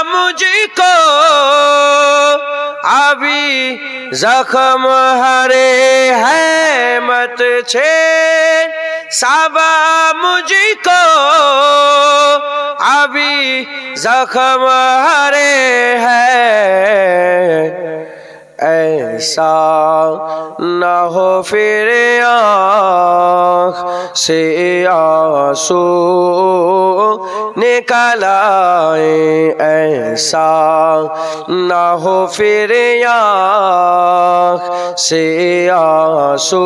मुझको अभी जख्म हरे है मत छेड़ साबा मुझको अभी जख्म हरे है ऐसा न हो फिर आँख से आंसू निकल आए ऐसा न हो फिर आँख से आंसू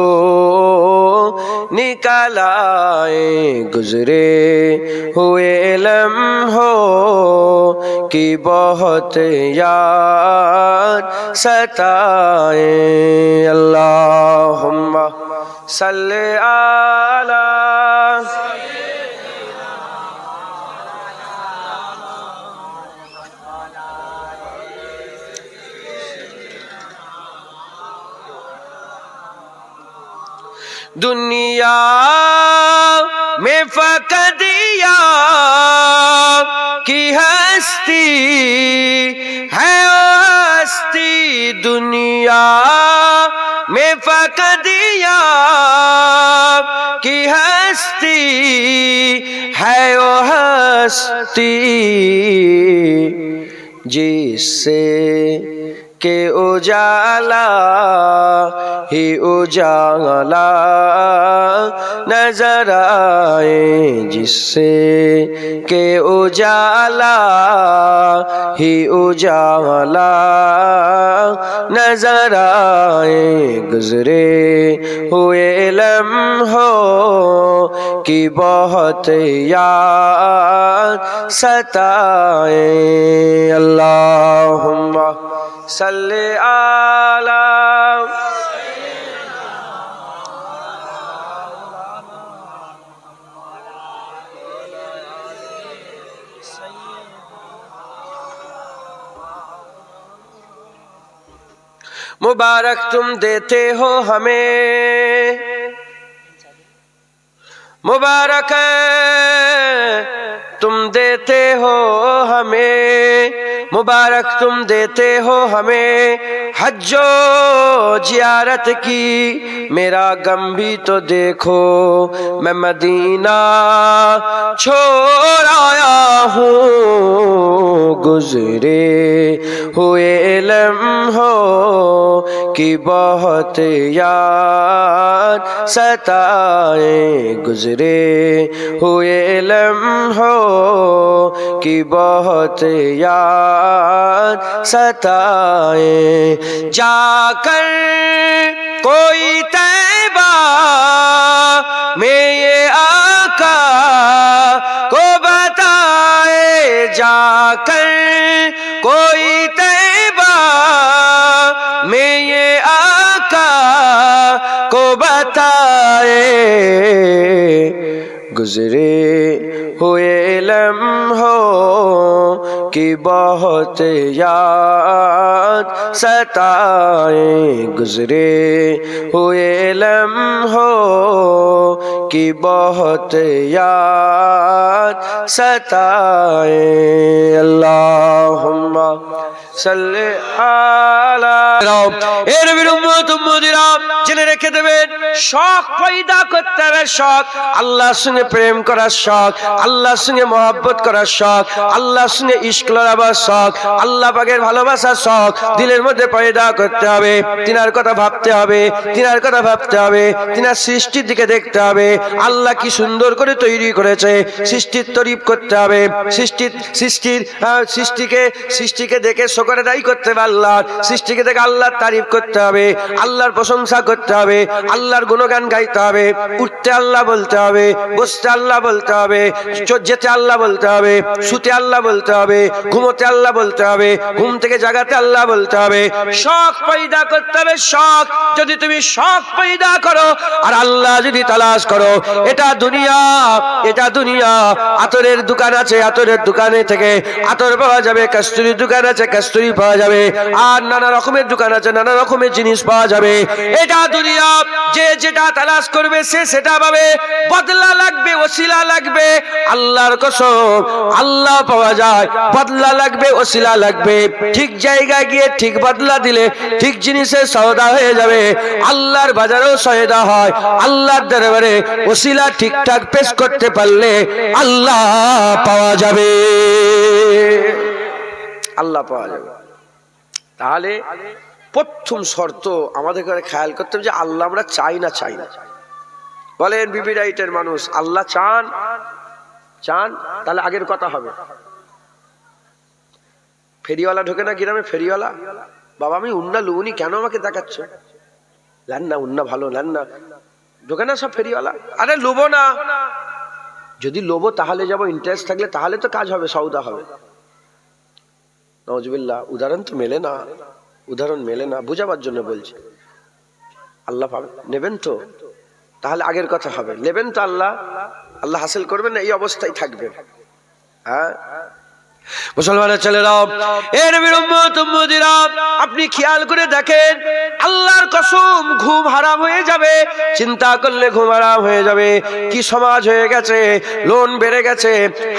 निकल आए गुजरे हुए लम्हों की बहुत याद सताए अल्लाहुम्मा सल्ले अला दुनिया में फकत की हस्ती है ओ हस्ती दुनिया में फकत की हस्ती है ओ हस्ती जिससे के उजाला ही उजाला नजर आए जिससे के उजाला ही उजाला नजर आए गुजरे हुए लम्हों की बहुत याद सताए अल्लाहुम्मा सल्ले अला मुबारक तुम देते हो हमें मुबारक तुम देते हो हमें मुबारक तुम देते हो हमें हज्जो जियारत की मेरा गम भी तो देखो मैं मदीना छोड़ आया हूँ गुजरे हुए लम्हों की बहुत याद सताए गुजरे हुए लम्हों की बहुत याद सताए जाकर कोई तैबा में ये आका को बताए जाकर कोई तैबा में ये आका को बताए गुजरे हुए लम्हों की बहुत याद सताए गुजरे हुए लम्हों की बहुत याद सताए अल्लाहुम्मा सल्ले अला এর বিরুম্মত উম্মতিরা জেনে রেখে দেবেন শখ পয়দা করতে হবে শখ আল্লাহর সঙ্গে প্রেম করার শখ আল্লাহর সঙ্গে মহব্বত করার শখ আল্লাহর সঙ্গে ইশক লাগাবার শখ আল্লাহ পাকের ভালোবাসার শখ দিলের মধ্যে পয়দা করতে হবে তিনার কথা ভাবতে হবে তিনার কথা ভাবতে হবে তিনার সৃষ্টির দিকে দেখতে হবে আল্লাহ কি সুন্দর করে তৈরি করেছে সৃষ্টির তারিফ করতে হবে সৃষ্টিকে দেখে শুকর আদায় করতে হবে আল্লাহর সৃষ্টিকে দেখে আল্লাহর তারিফ করতে হবে আল্লাহর প্রশংসা করতে হবে আল্লাহর গুণগান গাইতে হবে উঠতে আল্লাহ বলতে হবে বসতে আল্লাহ বলতে হবে যেতে আল্লাহ বলতে হবে শুতে আল্লাহ বলতে হবে ঘুমোতে আল্লাহ বলতে হবে ঘুম থেকে জাগাতে আল্লাহ বলতে হবে শখ পয়দা করতে হবে শখ যদি তুমি শখ পয়দা করো আর আল্লাহ যদি তালাশ করো এটা দুনিয়া আতরের দোকান আছে আতরের দোকানে থেকে আতর পাওয়া যাবে কস্তুরীর দোকান আছে কস্তুরী পাওয়া যাবে আর নানা রকমের দোকান আছে নানা রকমের জিনিস পাওয়া যাবে এটা দুনিয়া দুনিয়া, যে যেটা তালাশ করবে সে সেটা পাবে। বদলা লাগবে, ওসিলা লাগবে, আল্লাহর কসম আল্লাহ পাওয়া যায়। বদলা লাগবে, ওসিলা লাগবে, ঠিক জায়গায় গিয়ে ঠিক বদলা দিলে ঠিক জিনিসের সওদা হয়ে যাবে। আল্লাহর বাজারেও সওদা হয়। আল্লাহর দরবারে ওসিলা ঠিকঠাক পেশ করতে পারলে আল্লাহ পাওয়া যাবে, আল্লাহ পাওয়া যাবে। তাহলে প্রথম শর্ত আমাদের খেয়াল করতে হবে যে আল্লাহ আমরা চাই না, চাই না। বলেন বিবি রাইটের মানুষ আল্লাহ চান? চান? তাহলে আগের কথা হবে। ফেরিওয়ালা ঢোকে না গ্রামে, ফেরিওয়ালা, বাবা আমি উন্না লুবনি, কেন আমাকে দেখাচ্ছ? লান না, উন্না ভালো, লান না। ঢোকে না সব ফেরিওয়ালা? আরে লোবো না। যদি লোবো তাহলে যাবো, ইন্টারেস্ট থাকলে তাহলে তো কাজ হবে, সওদা হবে। নওয়াজবিল্লাহ, উদাহরণ তো মেলে না, উদাহরণ মেলে না, বুঝাবার জন্য বলছি। আল্লাহ পাবেন, নেবেন তো? তাহলে আগের কথা হবে। নেবেন তো আল্লাহ, আল্লাহ হাসিল করবেন না, এই অবস্থায় থাকবেন। হ্যাঁ মুসলমানের ছেলেরা, এ নবীর উম্মত উম্মতিরা, আপনি খেয়াল করে দেখেন, আল্লাহর কসম ঘুম হারাম হয়ে যাবে, চিন্তা করলে ঘুম হারাম হয়ে যাবে। কি সমাজ হয়ে গেছে, লোন বেড়ে গেছে,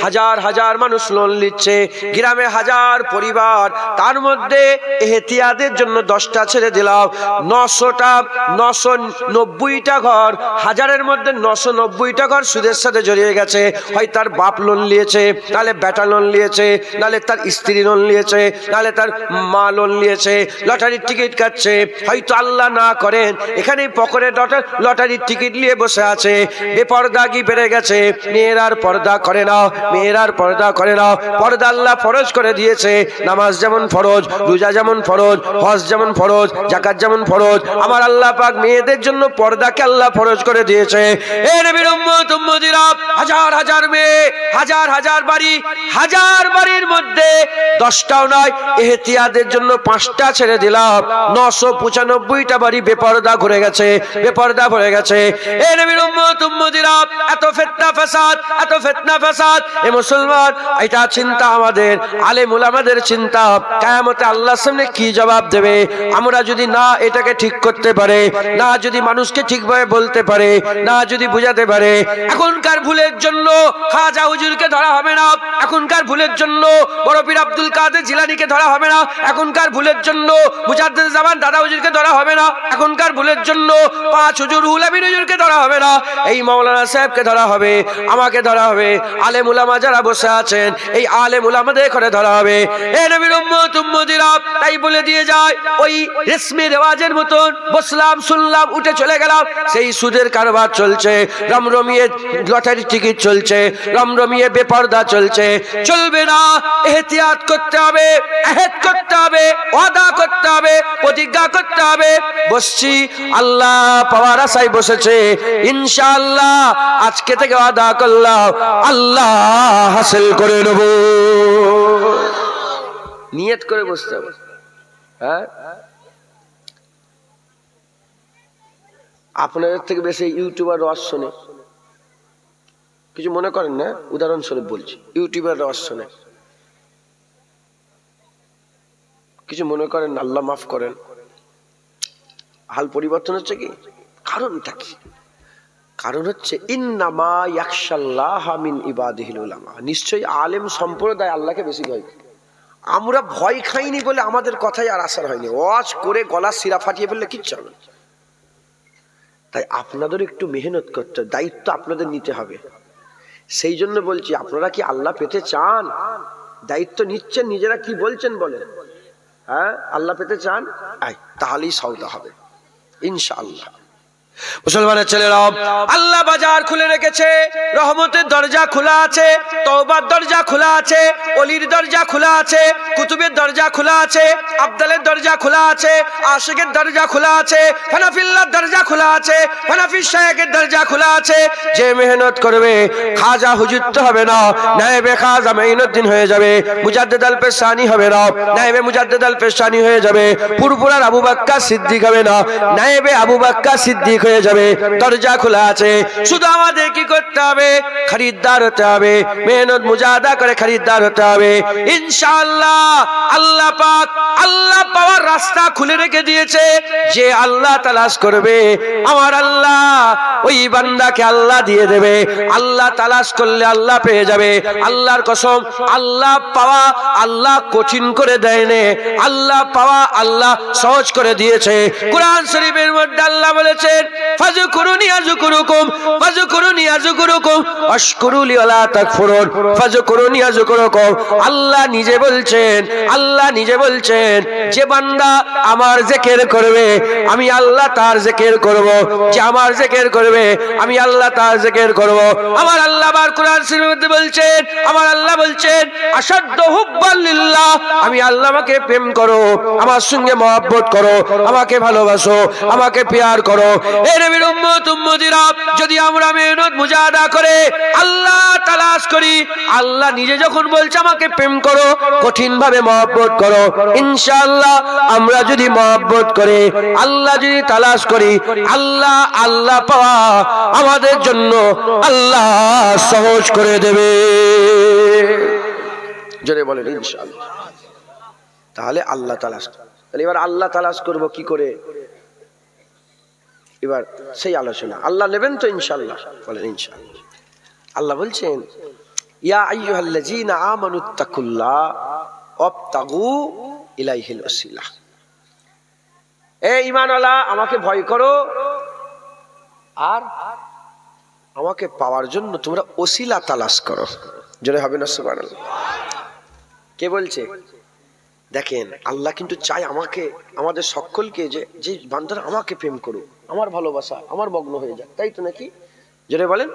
হাজার হাজার মানুষ লোন নিচ্ছে, গ্রামে হাজার পরিবার, তার মধ্যে এহতিয়াতের জন্য 10টা ছেড়ে দিলাম, 990টা ঘর, হাজারের মধ্যে 990টা ঘর সুদের সাথে জড়িয়ে গেছে। হয় তার বাপ লোন নিয়েছে, তাহলে বেটা লোন নিয়েছে, নালে তার স্ত্রী লোন নিয়েছে, নালে তার মা লোন নিয়েছে, লটারির টিকিট কাটছে। হয়তো আল্লাহ না করেন এখানে পকেটে লটারির টিকিট নিয়ে বসে আছে। বেপরদাগি বেড়ে গেছে, মেয়েরার পর্দা করে না, মেয়েরার পর্দা করে না। পর্দা আল্লাহ ফরজ করে দিয়েছে, নামাজ যেমন ফরজ, রোজা যেমন ফরজ, হজ যেমন ফরজ, যাকাত যেমন ফরজ, আমার আল্লাহ পাক মেয়েদের জন্য পর্দাকে আল্লাহ ফরজ করে দিয়েছে। এ নবীর উম্মত উম্মতিরা, হাজার হাজার মেয়ে, হাজার হাজার বাড়ি, হাজার বাড়ির মধ্যে 10টাও নয়, এহতিয়াতের জন্য 5টা ছেড়ে দিলাম, 995টা বাড়ি বেপরদা ঘুরে গেছে, বেপরদা ভরে গেছে। এ নবীর উম্মত উম্মতিরা, এত ফিতনা ফাসাদ, এত ফিতনা ফাসাদ। এ মুসলমান, এটা চিন্তা আমাদের, আলেম উলামাদের চিন্তা, কিয়ামতে আল্লাহর সামনে কি জবাব দেবে। আমরা যদি না এটাকে ঠিক করতে পারে, না যদি মানুষকে ঠিকভাবে বলতে পারে, না যদি বুঝাতে পারে, এখনকার ভুলের জন্য খাজা হুজুরকে ধরা হবে না, এখনকার ভুলের জন্য বড় পীর আব্দুল কাদের জিলানীকে ধরা হবে না, এখনকার ভুলের জন্য মুজাদ্দিদ জামান দাদা হুজুরকে ধরা হবে না, এখনকার ভুলের জন্য 5 হুজুর হুলামিন হুজুরকে ধরা হবে না, এই মাওলানা সাহেবকে ধরা হবে, আমাকে ধরা হবে, আলেম উলামা যারা বসে আছেন এই আলেম উলামাদের করে ধরা হবে। এ নবীর উম্মত উম্মতিরা, তাই বলে দিয়ে যায়, ওই রেশমি রেওয়াজের মতন বসলাম, শুনলাম, উঠে চলে গেলাম, সেই সুদের কারবার চলছে, রমরমিয়ে লটারির টিকিট চলছে, রমরমিয়ে বেপরদা চলছে, চলবে না। এহতিয়াত করতে হবে, আহেদ করতে হবে, ওয়াদা করতে হবে, প্রতিজ্ঞা করতে হবে। বসছি, আল্লাহ পাওয়ার আশায় বসেছে, ইনশাআল্লাহ আজকে থেকে ওয়াদা করলাম আল্লাহ হাসিল করে নেব, নিয়ত করে বসতে হবে। হ্যাঁ, আপনাদের থেকে বেশি ইউটিউবার রস শোনে, কিছু মনে করেন না, উদাহরণস্বরূপ বলছি, ইউটিউবার রস শোনে, কিছু মনে করেন, আল্লাহ মাফ করেন। হাল পরিবর্তন হচ্ছে কি? কারণটা কি? কারণ হচ্ছে ইন্নামা ইয়াখশাল্লাহ মিন ইবাদিহিল উলামা, নিশ্চয়ই আলেম সম্প্রদায় আল্লাহকে বেশি ভয় করে। আমরা ভয় খাইনি বলে আমাদের কথাই আর আসার হয়নি, ওয়াজ করে গলা শিরা ফাটিয়ে ফেললে কিচ্ছু হবে না। তাই আপনাদের একটু মেহনত করতে, দায়িত্ব আপনাদের নিতে হবে। সেই জন্য বলছি, আপনারা কি আল্লাহ পেতে চান? দায়িত্ব নিচ্ছেন, নিজেরা কি বলছেন বলেন? হ্যাঁ, আল্লাহ পেতে চান, তাহলেই সওদা হবে ইনশাআল্লাহ। মুসলমানের ছেলেরা, আল্লাহ বাজার খুলে রেখেছে, রহমতের দরজা খোলা আছে, তওবার দরজা খোলা আছে, ওলির দরজা খোলা আছে, কুতুবের দরজা খোলা আছে, আব্দালের দরজা খোলা আছে, আশিকের দরজা খোলা আছে, হানাফিল্লাহর দরজা খোলা আছে, হানাফি শায়েখের দরজা খোলা আছে। যে মেহনত করবে খাজা হুজুর তো হবে না, নায়েবে খাজা মাইনুদ্দিন হয়ে যাবে, মুজাদ্দিদ আল পেশানি হবে না, নায়েবে মুজাদ্দিদ আল পেশানি হয়ে যাবে, পুরপুরার আবু বকর সিদ্দিক হবে না, নায়েবে আবু বকর সিদ্দিক হয়ে যাবে, দরজা খোলা আছে। শুধু আমাদের কি করতে হবে? খরিদ্দার হতে হবে, মেহনত মুজাহাদা করে খরিদ্দার হতে হবে। ইনশাআল্লাহ আল্লাহ পাক আল্লাহ পাওয়ার রাস্তা খুলে রেখে দিয়েছে। যে আল্লাহ তালাশ করবে, আমার আল্লাহ ওই বান্দাকে আল্লাহ দিয়ে দেবে। আল্লাহ তালাশ করলে আল্লাহ পেয়ে যাবে। আল্লাহর কসম, আল্লাহ পাওয়া আল্লাহ কঠিন করে দেয়নি, আল্লাহ পাওয়া আল্লাহ সহজ করে দিয়েছে। কুরআন শরীফের মধ্যে আল্লাহ বলেছেন, ফাযকুরুনি আযকুরুকুম ফাযকুরুনি আযকুরুকুম ওয়াশকুরুলি ওয়ালা তাকফুরুন ফাযকুরুনি আযকুরুকুম। আল্লাহ নিজে বলছেন, আল্লাহ নিজে বলছেন, যে বান্দা আমার জিকির করবে আমি আল্লাহ তার জিকির করব, যে আমার জিকির করবে আমি আল্লাহ তার জিকির করব। আমার আল্লাহ বার কুরআন শরীফের মধ্যে বলছেন, আমার আল্লাহ বলছেন, আশাদ্দু হুব্বান লিল্লাহ, আমি আল্লাহ আমাকে প্রেম করো, আমার সঙ্গে মহব্বত করো, আমাকে ভালোবাসো, আমাকে প্যার করো। এ নবীর উম্মত উম্মতিরা, যদি আমরা মেহনত মুজাহাদা করে আল্লাহ তালাশ করি, আল্লাহ নিজে যখন বলছে আমাকে প্রেম করো, কঠিন ভাবে মহব্বত করো, ইনশাআল্লাহ আমরা যদি মহব্বত করে আল্লাহ যদি তালাশ করি, আল্লাহ আল্লাহ পাওয়া আমাদের জন্য আল্লাহ সহজ করে দেবে। জোরে বলেন ইনশাআল্লাহ। তাহলে আল্লাহ তালাশ, তাহলে এবার আল্লাহ তালাশ করব কি করে? এবার সেই আলোচনা আল্লাহ নেবেন তো ইনশাআল্লাহ, বলেন ইনশাআল্লাহ। আল্লাহ বলছেন, ইয়া আইয়ুহাল্লাযীনা আমানুত্তাকুল্লাহ ওয়াবতাগু ইলাইহিল ওয়াসিলা। এ ঈমানওয়ালা, আমাকে ভয় করো আর আমাকে পাওয়ার জন্য তোমরা ওসিলা তালাশ করো। জোরে হবে না সুবহানাল্লাহ? কে বলছে? দেখেন, আল্লাহ কিন্তু চায় আমাকে, আমাদের সকলকে, যে বান্দারা আমাকে প্রেম করুক, আমার ভালোবাসা, আমার মগ্ন হয়ে যায়, তাই তো নাকি? জোরে বলেন।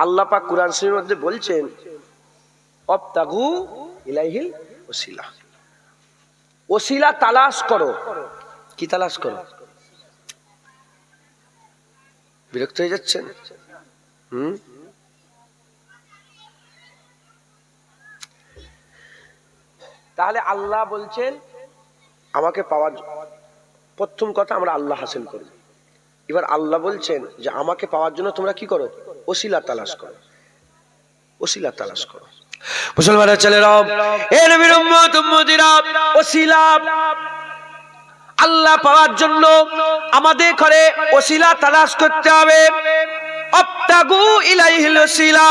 আল্লাহ পাক কুরআন শরীফের মধ্যে বলছেন, ওয়াবতাগু ইলাইহিল ওসিলা, ওসিলা তালাশ করো। কি তালাশ করো? বিরক্ত হয়ে যাচ্ছেন? তাহলে আল্লাহ বলছেন আমাকে পাওয়ার প্রথম কথা আমরা আল্লাহ হাসিল করি। এবার আল্লাহ বলছেন যে আমাকে পাওয়ার জন্য তোমরা কি করো? ওসিলা তালাশ করো, ওসিলা তালাশ করো। মুসলমানের ছেলেরা, এ নবীর উম্মত উম্মতিরা, ওসিলা আল্লাহ পাওয়ার জন্য আমাদের ঘরে ওসিলা তালাশ করতে হবে। আবতাগু ইলাইহিল ওসিলা,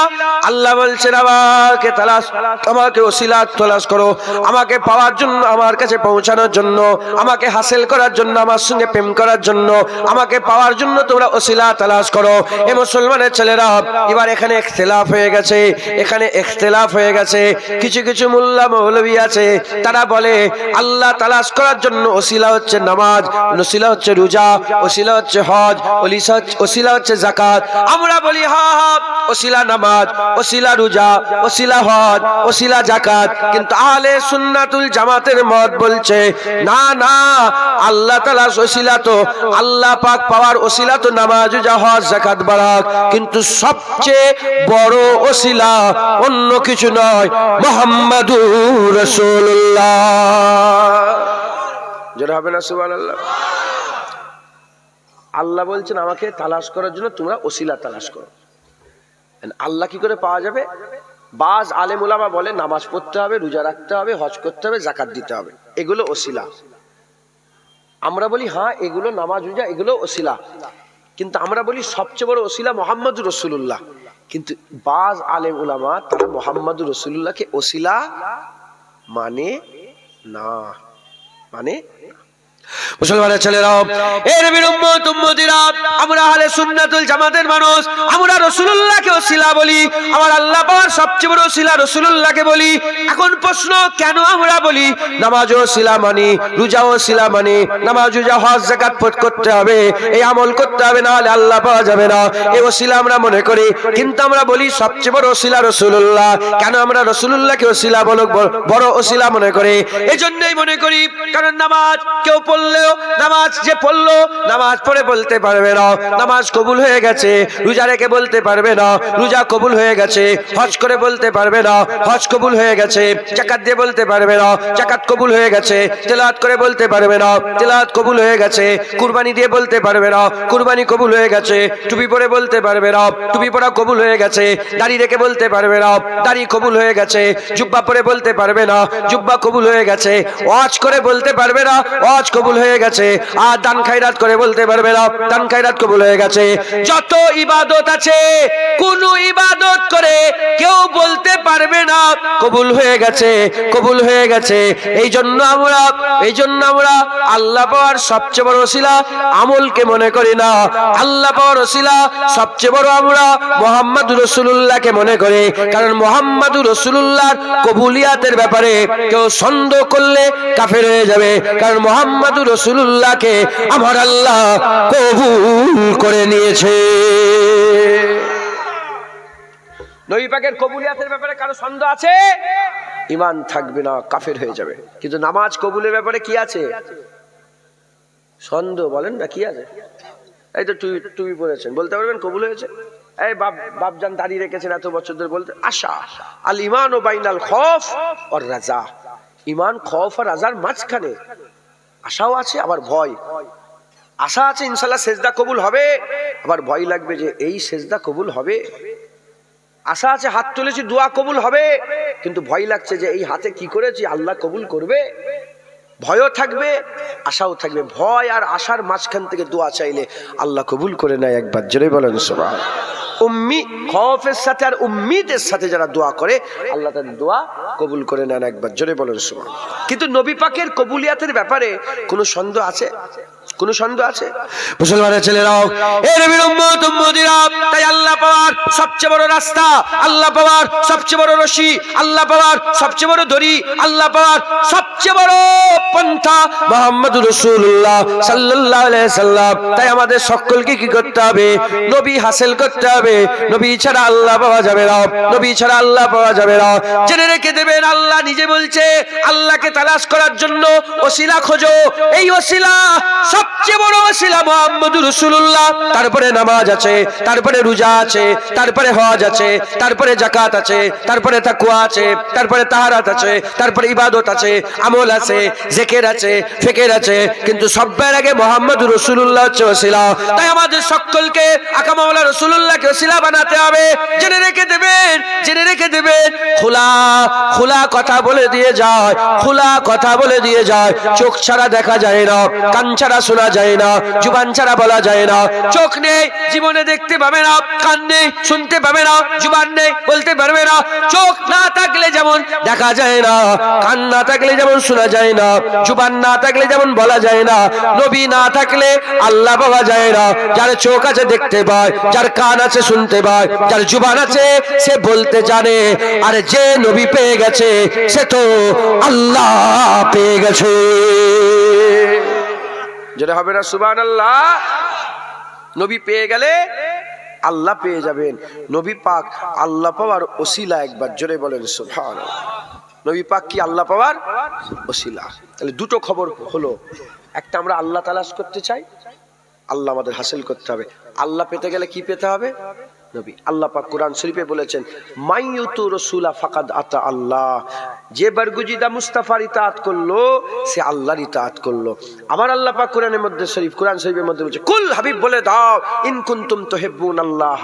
আল্লাহ বলছেন আমাকে তালাশ, আমাকে ওসিলা তালাশ করো, আমাকে পাওয়ার জন্য, আমার কাছে পৌঁছানোর জন্য, আমাকে হাসিল করার জন্য, আমার সঙ্গে প্রেম করার জন্য, আমাকে পাওয়ার জন্য তোমরা ওসিলা তালাশ করো। এ মুসলমানের ছেলেরা, এবার এখানে ইখতিলাফ হয়ে গেছে, এখানে ইখতিলাফ হয়ে গেছে। কিছু কিছু মোল্লা মৌলভী আছে, তারা বলে আল্লাহ তালাশ করার জন্য ওসিলা হচ্ছে নামাজ, ওসিলা হচ্ছে রোজা, ওসিলা হচ্ছে হজ, ওসিলা হচ্ছে যাকাত। আমরা বলি হ্যাঁ হ্যাঁ, ওসিলা নামাজ, ওসিলা রোজা, ওসিলা হজ, ওসিলা যাকাত। কিন্তু আহলে সুন্নাতুল জামাতের মত বলছে না না, আল্লাহ তাআলা ওসিলা তো, আল্লাহ পাক পাওয়ার ওসিলা তো নামাজ, রোজা, হজ, যাকাত, বারাত, কিন্তু সবচেয়ে বড় ওসিলা অন্য কিছু নয়, মুহাম্মাদুর রাসূলুল্লাহ। জোরে হবে না সুবহানাল্লাহ? আল্লাহ বলছেন আমাকে তালাশ করার জন্য তোমরা ওসিলা তালাশ করো। আল্লাহ কি করে পাওয়া যাবে? বাজ আলেম উলামা বলে নামাজ পড়তে হবে, রোজা রাখতে হবে, হজ করতে হবে, যাকাত দিতে হবে, এগুলো ওসিলা। আমরা বলি হ্যাঁ এগুলো নামাজ রোজা, এগুলো ওসিলা, কিন্তু আমরা বলি সবচেয়ে বড় ওসিলা মুহাম্মাদুর রাসূলুল্লাহ। কিন্তু বাজ আলেম উলামা তারা মুহাম্মাদুর রাসূলুল্লাহকে ওসিলা মানে না, মানে মুসলমানের ছেলেরা, এ নবীর উম্মত উম্মতিরা, আমরা আহলে সুন্নাতুল জামাতের মানুষ, আমরা রাসূলুল্লাহকে ওসিলা বলি, আমার আল্লাহ পাওয়ার সবচেয়ে বড় ওসিলা রাসূলুল্লাহকে বলি। এখন প্রশ্ন, কেন আমরা বলি নামাজ ওসিলা মানি, রোজা ওসিলা মানি, নামাজ রোজা হজ যাকাত করতে হবে, এই আমল করতে হবে, না হলে আল্লাহ পাওয়া যাবে না, এই ওসিলা আমরা মনে করি। কিন্তু আমরা বলি সবচেয়ে বড় ওসিলা রাসূলুল্লাহ। কেন আমরা রাসূলুল্লাহকে ওসিলা বড় ওসিলা মনে করি? এজন্যই মনে করি কারণ নামাজ কেউ পড়লেও নামাজ যে পড়লো, নামাজ পড়ে বলতে পারবে না নামাজ কবুল হয়ে গেছে, রোজা রেখে বলতে পারবে না রোজা কবুল হয়ে গেছে, হজ করে বলতে পারবে না হজ কবুল হয়ে গেছে, যাকাত দিয়ে বলতে পারবে না যাকাত কবুল হয়ে গেছে, তেলাওয়াত করে বলতে পারবে না তেলাওয়াত কবুল হয়ে গেছে, কুরবানি দিয়ে বলতে পারবে না কুরবানি কবুল হয়ে গেছে, টুপি পরে বলতে পারবে না টুপি পরা কবুল হয়ে গেছে, দাড়ি রেখে বলতে পারবে না দাড়ি কবুল হয়ে গেছে, জুব্বা পরে বলতে পারবে না জুব্বা কবুল হয়ে গেছে, ওয়াজ করে বলতে পারবে না ওয়াজ কবুল হয়ে গেছে, আর দান খায়রাত করে বলতে পারবে না দান খায়রাত কবুল হয়ে গেছে। যত ইবাদত আছে কোন ইবাদত করে কেউ বলতে পারবে না কবুল হয়ে গেছে কবুল হয়ে গেছে। এই জন্য আমরা আল্লাহ পাওয়ার সবচেয়ে বড় ওসিলা আমলকে মনে করি না, আল্লাহ পাওয়ার ওসিলা সবচেয়ে বড় আমরা মুহাম্মদুর রাসূলুল্লাহকে মনে করি। কারণ মুহাম্মদুর রাসূলুল্লাহর কবুলিয়াতের ব্যাপারে কেউ সন্দেহ করলে কাফের হয়ে যাবে, কারণ মুহাম্মদুর রাসূলুল্লাহকে আমার আল্লাহ কবুল করে নিয়েছে। নবী পাকের কবুলিয়াতের ব্যাপারে কারো সন্দেহ আছে, ঈমান থাকবে না, কাফের হয়ে যাবে। কিন্তু নামাজ কবুলের ব্যাপারে কি আছে সন্দেহ? বলেন না কি আছে? এই তো টুপি পরেছেন, বলতে পারবেন কবুল হয়েছে? এই বাপজান দাঁড়িয়ে রেখেছেন এত বছর ধরে, বলতে আশা আল ঈমান ও বাইনাল খৌফ ওয়ার রাজা। ঈমান খৌফ আর রাজার মাঝখানে, আশাও আছে আবার ভয়। আশা আছে ইনশাআল্লাহ সেজদা কবুল হবে, আবার ভয় লাগবে যে এই সেজদা কবুল হবে। আশা আছে হাত তুলেছি দোয়া কবুল হবে, কিন্তু ভয় লাগছে যে এই হাতে কি করেছি আল্লাহ কবুল করবে। ভয়ও থাকবে আশাও থাকবে, ভয় আর আশার মাঝখান থেকে দোয়া চাইলে আল্লাহ কবুল করে নেয়। একবার জোরে বলেন সুবহান। উম্মি খৌফের সাথে আর উম্মিদের সাথে যারা দোয়া করে আল্লাহ তাদের দোয়া কবুল করে নেন। একবার জোরে বলেন সুবহান। কিন্তু নবী পাকের কবুলিয়াতের ব্যাপারে কোনো সন্দেহ আছে? কোনো সন্দেহ আছে? মুসলমানের ছেলেরাও, এ নবীর উম্মত উম্মতিরা, তাই আল্লাহ পাওয়ার সবচেয়ে বড় রাস্তা, আল্লাহ পাওয়ার সবচেয়ে বড় রশি, আল্লাহ পাওয়ার সবচেয়ে বড় দড়ি, আল্লাহ পাওয়ার সবচেয়ে বড় পন্থা মুহাম্মদুর রাসূলুল্লাহ সাল্লাল্লাহু আলাইহি সাল্লাম। তাই আমাদের সকলকে কি করতে হবে? নবী হাসিল করতে হবে। নবী ছাড়া আল্লাহ পাওয়া যাবে না, নবী ছাড়া আল্লাহ পাওয়া যাবে না। জেনে রেখে দেবেন, আল্লাহ নিজে বলছে আল্লাহকে তালাশ করার জন্য ওসিলা খোঁজো। এই ওসিলা সবচেয়ে বড় ওসিলা মুহাম্মদুর রাসূলুল্লাহ। তারপরে নামাজ আছে, তারপরে রোজা আছে, তারপরে হজ আছে, তারপরে যাকাত আছে, তারপরে তাকওয়া আছে, তারপরে তাহারাত আছে, তারপরে ইবাদত আছে, আমল আছে, জিকির আছে, ফিকির আছে, কিন্তু সবার আগে মুহাম্মদুর রাসূলুল্লাহ হচ্ছে ওসিলা। তাই আমাদের সকলকে আকা মাওলা রাসূলুল্লাহকে ওসিলা বানাতে হবে। জেনে রেখে দেবেন, জেনে রেখে দেবেন, খোলা খোলা কথা বলে দিয়ে যায়, খোলা কথা বলে দিয়ে যায়। চোখ ছাড়া দেখা যায় না, কান ছাড়া শোনা যায় না, জুবান ছাড়া বলা যায় না। চোখ নেই জীবনে দেখতে পাবে না, কান নেই শুনতে পাবে না, জুবান নেই বলতে পারবে না। চোখ না থাকলে যেমন দেখা যায় না, কান না থাকলে যেমন শোনা যায় না, জুবান না থাকলে যেমন বলা যায় না, নবী না থাকলে আল্লাহ পাওয়া যায় না। যার চোখ আছে দেখতে পায়, যার কান আছে শুনতে পায়, যার জুবান আছে সে বলতে জানে, আর যে নবী পেয়ে গেছে সে তো আল্লাহ পেয়ে গেছে। যেটা হবে না সুবহানাল্লাহ। নবী পেয়ে গেলে আল্লাহ পেয়ে যাবেন। নবী পাক আল্লাহ পাওয়ার ওসিলা। একবার জোরে বলেন সুবহানাল্লাহ। নবী পাক কি আল্লাহ পাওয়ার ওসিলা। তাহলে দুটো খবর হলো, একটা আমরা আল্লাহ তালাশ করতে চাই, আল্লাহ আমাদের হাসিল করতে হবে। আল্লাহ পেতে গেলে কি পেতে হবে? নবী। আল্লাহ পাক কোরআন শরীফে বলেছেন, মাইয়ুতু রাসূলা ফাকাদ আতা আল্লাহ। যে বরগুজিদা মুস্তাফার ইতাআত করলো সে আল্লাহর ইতাআত করলো। আমার আল্লাহ পাক কোরআনের মধ্যে কোরআন শরীফের মধ্যে বলছে, কুল হাবিব বলে দাও, ইন কুনতুম তুহিব্বুনাল্লাহ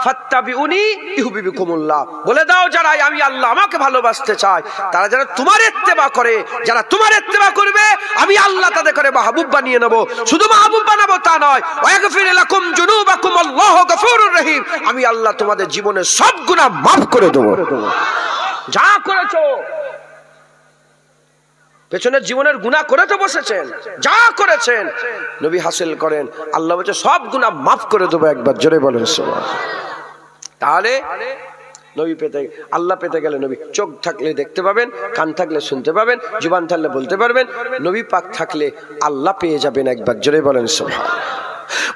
ফাত্তাবিউনি ইউহিব্বুকুমুল্লাহ। বলে দাও যারা আমি আল্লাহ আমাকে ভালোবাসতে চায়, তারা যারা তোমার ইত্তেবা করে, যারা তোমার ইত্তেবা করবে আমি আল্লাহ তাদের করে মাহবুব বানিয়ে নেব। শুধু মাহবুব বানাবো তা নয়, ওয়াগফির লাকুম যুনুবাকুম আল্লাহু গফুরুর রহিম। আমি আল্লাহ তোমাদের জীবনের সব গুনাহ মাফ করে দেব। যা করেছো পেছনের জীবনের গুনাহ করে তো বসেছেন, যা করেছেন নবী হাসিল করেন, আল্লাহ বলছে সব গুনাহ মাফ করে দেবো। একবার জোরে বলেন সুবহানাল্লাহ। তাহলে নবী পেতে, আল্লাহ পেতে গেলে নবী চোখ থাকলে দেখতে পাবেন, কান থাকলে শুনতে পাবেন, জুবান থাকলে বলতে পারবেন। নবী পাক থাকলে আল্লাহ পেয়ে যাবেন। একবার জোরে বলেন সুবহানাল্লাহ।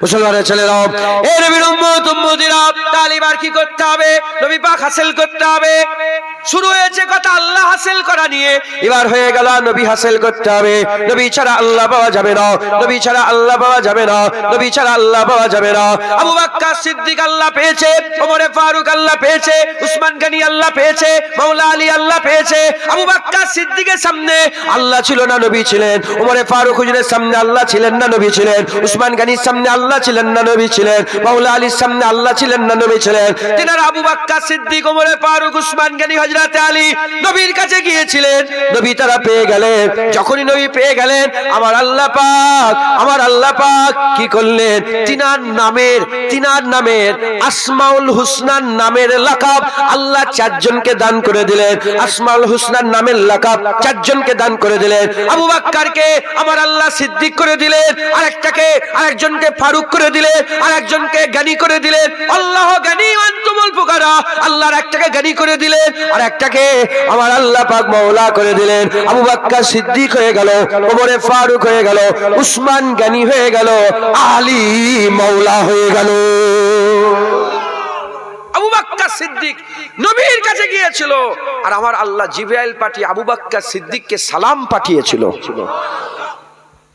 মুসলমানের ছেলেরাও, এই নবীর উম্মত উম্মতিরা, তালিম আর কি করতে হবে? নবী পাক হাসিল করতে হবে। শুরু হয়েছে কথা আল্লাহ হাসিল করা নিয়ে, এবার হয়ে গেল নবী হাসিল করতে হবে। নবী ছাড়া আল্লাহ পাওয়া যাবে না, নবী ছাড়া আল্লাহ পাওয়া যাবে না, নবী ছাড়া আল্লাহ পাওয়া যাবে না। আবু বকর সিদ্দিক আল্লাহ পেয়েছে, ওমর ফারুক আল্লাহ পেয়েছে, উসমান গনি আল্লাহ পেয়েছে, মাওলা আলী আল্লাহ পেয়েছে। আবু বকর সিদ্দিকের সামনে আল্লাহ ছিল না, নবী ছিলেন। ওমর ফারুক হুজুরের সামনে আল্লাহ ছিলেন না, নবী ছিলেন। উসমান গনির সামনে আল্লাহ ছিলেন না, নবী ছিলেন। মাওলা আলীর সামনে আল্লাহ ছিলেন না, নবী ছিলেন। তিনারা আবু বকর সিদ্দিক, ওমর ফারুক, উসমান গনি, হযরত আলী নবীর কাছে গিয়েছিলেন, নবী তারা পেয়ে গেলেন। যখনই নবী পেয়ে গেলেন, আমার আল্লাহ পাক কি করলেন? তিনার নামের আসমাউল হুসনার নামের লাকাব আল্লাহ চারজনকে দান করে দিলেন। আসমাউল হুসনার নামের লাকাব চারজনকে দান করে দিলেন। আবু বকরকে আমার আল্লাহ সিদ্দিক করে দিলেন, আরেকজনকে ফারুক করে দিলেন, আরেকজনকে জ্ঞানী করে দিলেন। আল্লাহ জ্ঞানী আনতুমুল ফুকারা, আল্লাহর একটাকে জ্ঞানী করে দিলেন, আর একটাকে আমার আল্লাহ পাক মাওলা করে দিলেন। আবু বকর সিদ্দিক হয়ে গেল, ওমর ফারুক হয়ে গেল, উসমান জ্ঞানী হয়ে গেল, আলী মাওলা হয়ে গেল। আবু বকর সিদ্দিক নবীর কাছে গিয়েছিল, আর আমার আল্লাহ জিবরাইল পাঠিয়ে আবু বকর সিদ্দিককে সালাম পাঠিয়েছিল।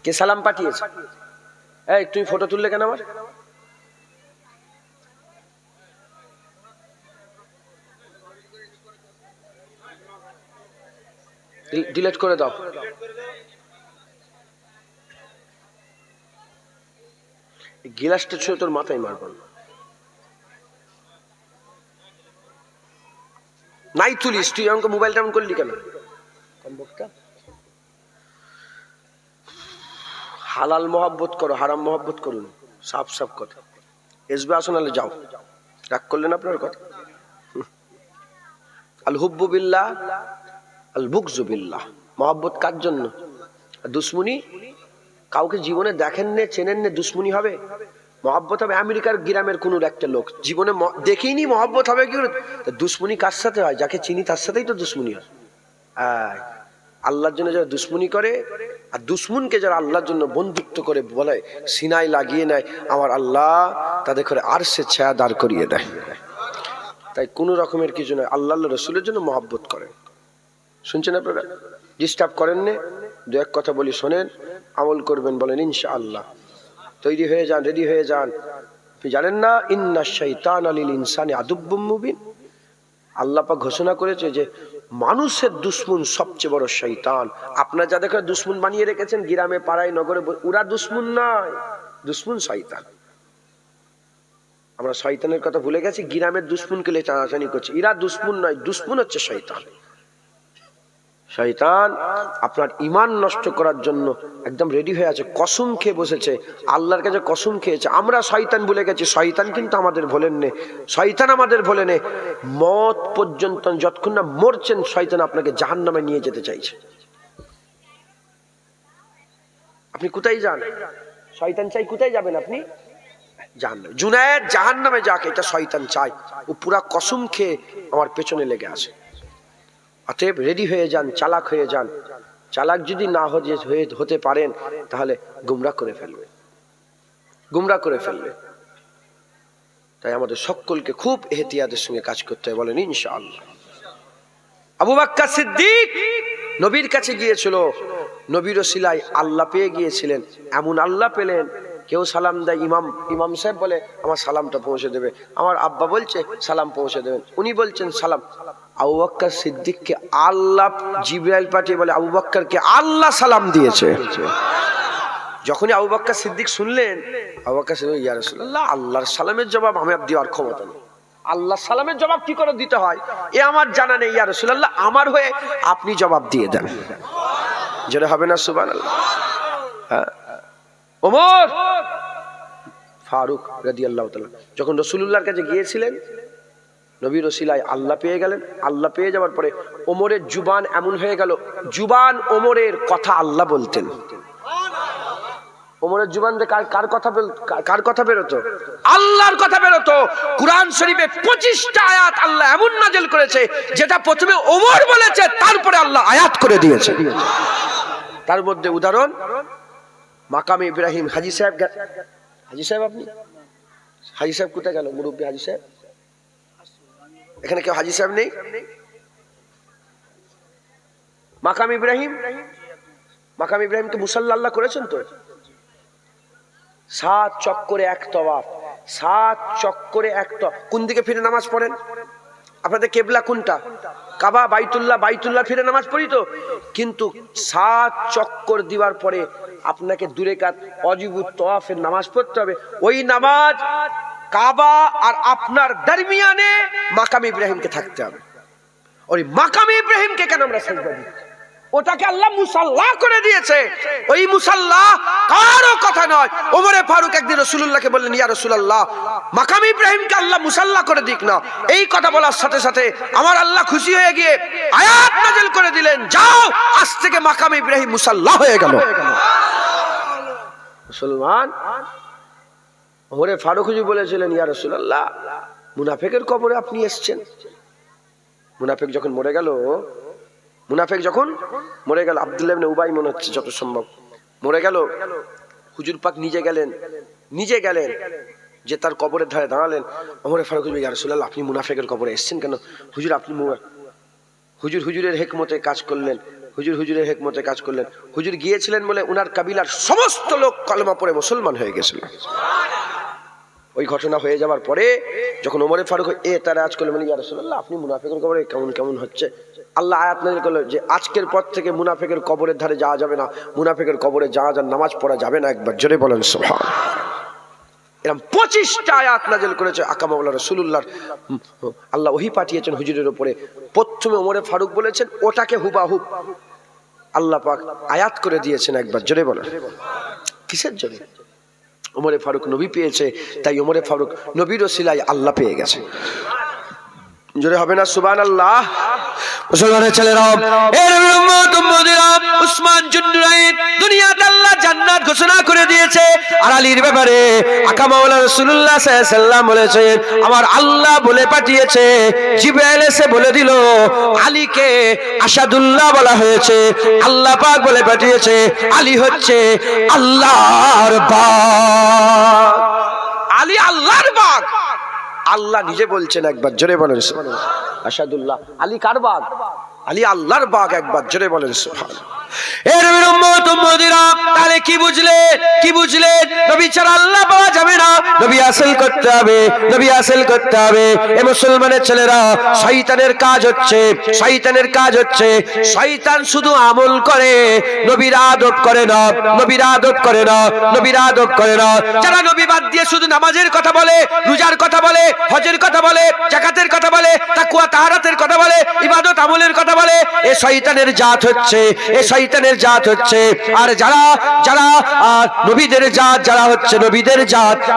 কে সালাম পাঠিয়েছে? এই তুই ফটো তুললে কেন? আমার ডিলিট করে দাও। গিলাসটা ছুঁয়ে তোর মাথায় মারব নাই। তুলিস তুই আমাকে মোবাইলটা এমন করলি কেন? হালাল মহব্বত করো, হারাম মহব্বত করুন, সাফ সাফ কথা। এসবে আসনালে যাও, রাগ করলেন আপনার কথা। আল হুব্বু বিল্লাহ আল বুগজু বিল্লাহ। মহব্বত কার জন্য? দুশ্মনী কাউকে জীবনে দেখেন নে, চেনেন নে, দুশ্মনী হবে? মহব্বত হবে আমেরিকার গ্রামের কোন একটা লোক, জীবনে দেখেই নি, মহব্বত হবে কি? দুশ্মনী কার সাথে হয়? যাকে চিনি তার সাথেই তো দুশ্মনী হয়। আল্লাহর জন্য যারা দুশ্মনী করে, আর দুশ্মনকে যারা আল্লাহর জন্য বন্ধুত্ব করে বলে, সিনায় লাগিয়ে নেয়, আমার আল্লাহ তাদের করে আরশে ছায়া দাঁড় করিয়ে দেয়। তাই কোন রকমের কিছু নয়, আল্লাহ রসুলের জন্য মহব্বত করেন। শুনছেন আপনারা? ডিস্টার্ব করেন না, দু এক কথা বলি শোনেন, আমল করবেন, বলেন ইনশাআল্লাহ। তৈরি হয়ে যান, রেডি হয়ে যান। আপনি জানেন না, ইন্না শাইতানা লিল ইনসানি আদুব্বুম মুবিন। আল্লাহ পাক ঘোষণা করেছে যে মানুষের দুশ্মন সবচেয়ে বড় শয়তান। আপনারা যাদেরকে দুশ্মন বানিয়ে রেখেছেন গ্রামে, পাড়ায়, নগরে, ওরা দুশ্মন নয়, দুশ্মন শয়তান। আমরা শয়তানের কথা ভুলে গেছি, গ্রামের দুশ্মনকে লে টানাটানি করছি। এরা দুশ্মন নয়, দুশ্মন হচ্ছে শয়তান। শয়তান আপনার ঈমান নষ্ট করার জন্য একদম রেডি হয়ে আছে, কসম খেয়ে বসেছে, আল্লাহর কাছে কসম খেয়েছে। আমরা শয়তান ভুলে গেছি, শয়তান কিন্তু আমাদের ভোলেন নে, শয়তান আমাদের ভোলে নে। মত পর্যন্ত যতক্ষণ না মরছেন, শয়তান আপনাকে জাহান্নামে নিয়ে যেতে চাইছে। আপনি কোথায় যান? শয়তান চাই কোথায় যাবেন আপনি? জাহান্নামে। জুনায়েদ জাহান্নামে যাক, এটা শয়তান চাই। ও পুরা কসম খেয়ে আমার পেছনে লেগে আছে। অতএব রেডি হয়ে যান, চালাক হয়ে যান। চালাক যদি না হতে পারেন, তাহলে গুমরাহ করে ফেলবে, গুমরাহ করে ফেলবে। তাই আমাদের সকলকে খুব এহতিয়াতের সঙ্গে কাজ করতে হবে, বলেন ইনশাআল্লাহ। আবু বকর সিদ্দিক নবীর কাছে গিয়েছিল, নবীর ওসিলায় আল্লাহ পেয়ে গিয়েছিলেন। এমন আল্লাহ পেলেন, কেউ সালাম দেয়, ইমাম সাহেব বলে আমার সালামটা পৌঁছে দেবে, আমার আব্বা বলছে সালাম পৌঁছে দেবেন, উনি বলছেন সালাম। আবু বকর সিদ্দিককে আল্লাহ জিবরাইল পাঠিয়ে বলে আবু বকরকে আল্লাহ সালাম দিয়েছে। যখনই আবু বকর সিদ্দিক শুনলেন, আবু বকর সিদ্দিক, ইয়া রাসূলুল্লাহ, আল্লাহর সালামের জবাব আমি দেওয়ার ক্ষমতা নেই। আল্লাহ সালামের জবাব কি করে দিতে হয় এ আমার জানা নেই, ইয়া রাসূলুল্লাহ আমার হয়ে আপনি জবাব দিয়ে দেন। যেটা হবে না সুবহানাল্লাহ। ওমর ফারুক রাদিয়াল্লাহু তাআলা যখন রাসূলুল্লাহর কাছে গিয়েছিলেন, নবীর ওসিলায় আল্লাহ পেয়ে গেলেন। আল্লাহ পেয়ে যাওয়ার পরে ওমরের জুবান এমন হয়ে গেল, জুবান ওমরের কথা আল্লাহ বলতেন। ওমরের জুবান দিয়ে কার কথা বেরোতো? আল্লাহর কথা বেরোতো। কুরআন শরীফে 25টা আয়াত আল্লাহ এমন নাযিল করেছে, যেটা প্রথমে ওমর বলেছে, তারপরে আল্লাহ আয়াত করে দিয়েছে। তার মধ্যে উদাহরণ মাকামে ইব্রাহিম। হাজী হাজী সাহেব আপনি? হাজী সাহেব কোথায় গেল? মুরব্বী হাজী সাহেব এখানে কেউ হাজী সাহেব নেই? মাকাম ইব্রাহিম, মাকাম ইব্রাহিমকে মুসাল্লা আল্লাহ করেছেন তো? 7 চক্করে এক তওয়াফ, 7 চক্করে এক তওয়াফ। কোন দিকে ফিরে নামাজ পড়েন? আপনাদের কেবলা কোনটা? কাবা, বাইতুল্লাহ। বাইতুল্লাহ ফিরে নামাজ পড়ি তো, কিন্তু 7 চক্কর দিবার পরে আপনাকে 2 রাকাত ওয়াজিবুত তওয়াফের নামাজ পড়তে হবে। ওই নামাজ কাবা আর আপনার দরমিয়ানে মাকাম ইব্রাহিমকে থাকতে হবে। ওই মাকাম ইব্রাহিমকে কেন আমরা সিজদা দিই? ওটাকে আল্লাহ মুসাল্লা করে দিয়েছে। ওই মুসাল্লা কারো কথা নয়। ওমরে ফারুক একদিন রাসূলুল্লাহকে বললেন, ইয়া রাসূলুল্লাহ, মাকাম ইব্রাহিমকে আল্লাহ মুসাল্লা করে দিক না। এই কথা বলার সাথে সাথে আমার আল্লাহ খুশি হয়ে গিয়ে আয়াত নাযিল করে দিলেন, যাও, আজ থেকে মাকাম ইব্রাহিম মুসাল্লা হয়ে গেল। মুসলমান ওমরে ফারুক হুজুর বলেছিলেন, ইয়া রাসূলুল্লাহ, মুনাফিকের কবরে আপনি এসেছেন। মুনাফিক যখন মরে গেল, আব্দুল্লাহ ইবনে উবাই মনে হচ্ছে যত সম্ভব মরে গেল, হুজুর পাক নিজে গেলেন যে তার কবরের ধারে দাঁড়ালেন। ওমর ফারুক ইয়া রাসূলুল্লাহ, আপনি মুনাফিকের কবরে এসেছেন কেন? হুজুর আপনি হুজুরের হিকমতে কাজ করলেন। হুজুর গিয়েছিলেন বলে উনার কাবিলার সমস্ত লোক কলেমা পড়ে মুসলমান হয়ে গেছিল। ওই ঘটনা হয়ে যাওয়ার পরে যখন ওমর ফারুক তারাজ করলেন, ইয়া রাসূলুল্লাহ, আপনি মুনাফিকের কবরে কেমন হচ্ছে? আল্লাহ আয়াত নাযিল করলো যে আজকের পর থেকে মুনাফিকের কবরের ধারে যাওয়া যাবে না, মুনাফিকের কবরে যাওয়া নামাজ পড়া যাবে না। একবার জোরে বলেন সুবহান। এরকম 25টা আয়াত নাযিল করেছে আকামাউল্লাহ রাসূলুল্লাহর। আল্লাহ ওহী পাঠিয়েছেন হুজুরের উপরে। প্রথমে ওমর ফারুক বলেছেন, ওটাকে হুবাহুব আল্লাহ পাক আয়াত করে দিয়েছেন। একবার জোরে বলেন। কিসের জন্য? ওমর ফারুক নবী পেয়েছে, তাই ওমর ফারুক নবীর ওসিলায় আল্লাহ পেয়ে গেছে। জোরে হবে না সুবহানাল্লাহ? মুসলমানের ছেলেরা, এর উম্মত উম্মতিরা, উসমান জুন্নুরাইন দুনিয়াতে আল্লাহ জান্নাত ঘোষণা করে দিয়েছে। আর আলীর ব্যাপারে আকামাউলা রাসূলুল্লাহ সাল্লাল্লাহু আলাইহি ওয়াসাল্লাম বলেছেন, আমার আল্লাহ বলে পাঠিয়েছে, জিবরাইল এসে বলে দিল আলীকে আসাদুল্লাহ বলা হয়েছে। আল্লাহ পাক বলে পাঠিয়েছে, আলী হচ্ছে আল্লাহর বাগ। আলী আল্লাহর বাগ। আল্লাহ নিজে বলছেন। একবার জোরে বলেন সুবহানাল্লাহ। আসাদুল্লাহ, আলী কার বাগ? আলী আল্লাহর বাগ। একবার জোরে বলেন সুবহানাল্লাহ। এর উম্মত উম্মতিরা, তাহলে কি বুঝলেন? নবী ছাড়া আল্লাহ পাওয়া যাবে না, নবী হাসিল করতে হবে। এ মুসলমানের ছেলেরা, শয়তানের কাজ হচ্ছে শয়তান শুধু আমল করে, নবীর আদব করে না। যারা নবী বাদ দিয়ে শুধু নামাজের কথা বলে, রোজার কথা বলে, হজের কথা বলে, যাকাতের কথা বলে, তাকওয়া তাহারাতের কথা বলে, ইবাদত আমলের কথা বলে, এ শয়তানের জাত হচ্ছে। আর যারা নবীদের জাত,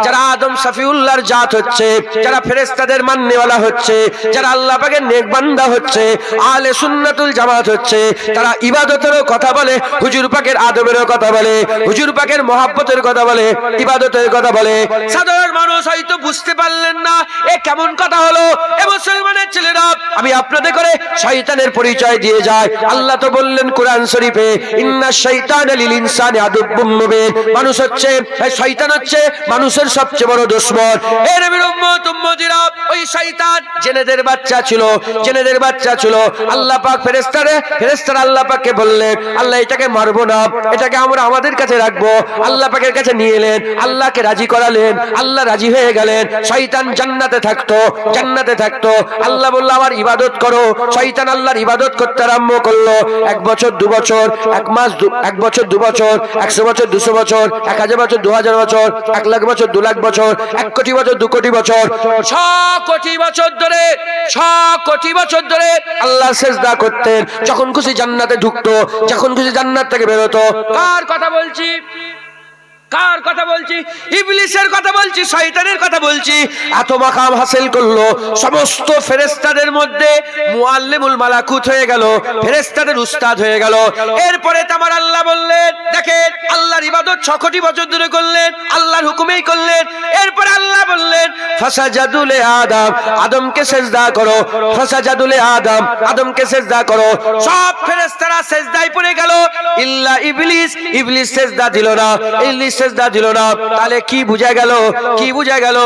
যারা আদম শফিউল্লাহর জাত হচ্ছে, যারা ফেরেশতাদের মাননেওয়ালা হচ্ছে, যারা আল্লাহ পাকের নেক বান্দা হচ্ছে, আহলে সুন্নাতুল জামাত হচ্ছে, তারা ইবাদতেরও কথা বলে, হুজুর পাকের আদবেরও কথা বলে, হুজুর পাকের মহব্বতের কথা বলে, ইবাদতের কথা বলে। সাধারণ মানুষ হয়তো বুঝতে পারলেন না এ কেমন কথা হলো। এ মুসলমানের ছেলেরা, আমি আপনাদের করে শয়তানের পরিচয় দিয়ে যায়। আল্লাহ তো বললেন কোরআন শরীফে, ইন্নাশ শাইতানা লিল ইনসানি আদুব্বুম মুবিন। শয়তান হচ্ছে মানুষের সবচেয়ে বড় দুশমন। এর উম্মত উম্মতিরা, ওই শয়তান জেনেদের বাচ্চা ছিল। আল্লাহ পাক ফেরেশতারা আল্লাহ পাককে বললেন, আল্লাহ এটাকে মারবো না, এটাকে আমরা আমাদের কাছে রাখবো। আল্লাহ পাকের কাছে নিয়ে এলেন, আল্লাহকে রাজি করালেন, আল্লাহ রাজি হয়ে গেলেন। শয়তান জান্নাতে থাকতো। আল্লাহ বলল আমার ইবাদত করো। শয়তান আল্লাহর ইবাদত করতে আরম্ভ করলো। 1 বছর 2 বছর, 1 মাস 1 বছর 2 বছর, 100 বছর 200 বছর, 1000 বছর 2000 বছর, 1 লাখ বছর 2 লাখ বছর, 1 কোটি বছর 2 কোটি বছর, 6 কোটি বছর ধরে আল্লাহ সিজদা করতেন। যখন খুশি জান্নাতে ঢুকতো, যখন খুশি জান্নাত থেকে বের হতো। কার কথা বলছি? ইবলিসের কথা বলছি, শয়তানের কথা বলছি। এত মাকাম হাসিল করলো, সমস্ত ফেরেশতাদের মধ্যে মুআল্লিমুল মালাকুত হয়ে গেল, ফেরেশতাদের উস্তাদ হয়ে গেল। এরপরে আমার আল্লাহ বললেন, দেখেন আল্লাহর ইবাদত 6 কোটি বছর ধরে করলেন, আল্লাহর হুকুমেই করলেন। এরপরে আল্লাহ বললেন, ফাসাজাদু লি আদম, আদমকে সিজদা করো। ফাসাজাদু লি আদম, আদমকে সিজদা করো। সব ফেরেশতারা সিজদায় পড়ে গেল। ইল্লা ইবলিস, ইবলিস সিজদা দিল না, ইবলিস সিজদা দিল না। তাহলে কি বুঝা গেল? কি বুঝা গেল?